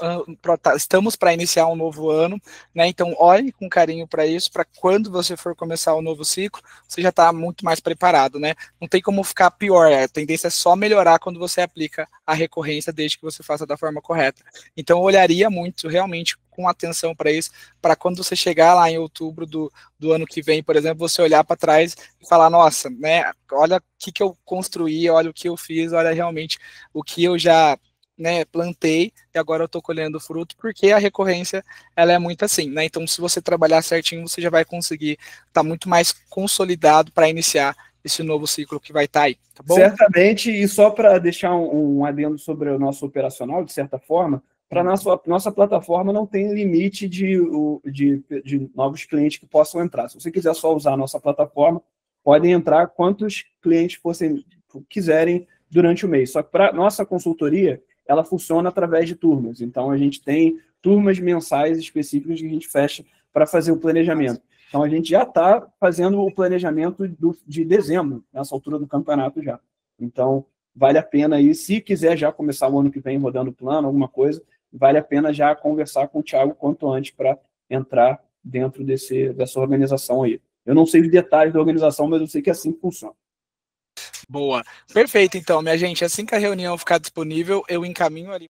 estamos para iniciar um novo ano, né? Então, olhe com carinho para isso, para quando você for começar o novo ciclo, você já está muito mais preparado, né? Não tem como ficar pior, a tendência é só melhorar quando você aplica a recorrência, desde que você faça da forma correta. Então, eu olharia muito, realmente, com atenção para isso, para quando você chegar lá em outubro do ano que vem, por exemplo, você olhar para trás e falar, nossa, né, olha o que eu construí, olha o que eu fiz, olha realmente o que eu já, né, plantei e agora eu estou colhendo fruto, porque a recorrência ela é muito assim, né? Então, se você trabalhar certinho, você já vai conseguir estar muito mais consolidado para iniciar esse novo ciclo que vai estar aí, tá bom? Certamente, e só para deixar um adendo sobre o nosso operacional, de certa forma, para nossa plataforma não tem limite de novos clientes que possam entrar. Se você quiser só usar a nossa plataforma, podem entrar quantos clientes quiserem durante o mês. Só que para nossa consultoria, ela funciona através de turmas. Então, a gente tem turmas mensais específicas que a gente fecha para fazer o planejamento. Então, a gente já está fazendo o planejamento de dezembro, nessa altura do campeonato já. Então, vale a pena aí, se quiser já começar o ano que vem rodando plano, alguma coisa, vale a pena já conversar com o Thiago quanto antes para entrar dentro dessa organização aí. Eu não sei os detalhes da organização, mas eu sei que é assim que funciona. Boa. Perfeito, então, minha gente. Assim que a reunião ficar disponível, eu encaminho ali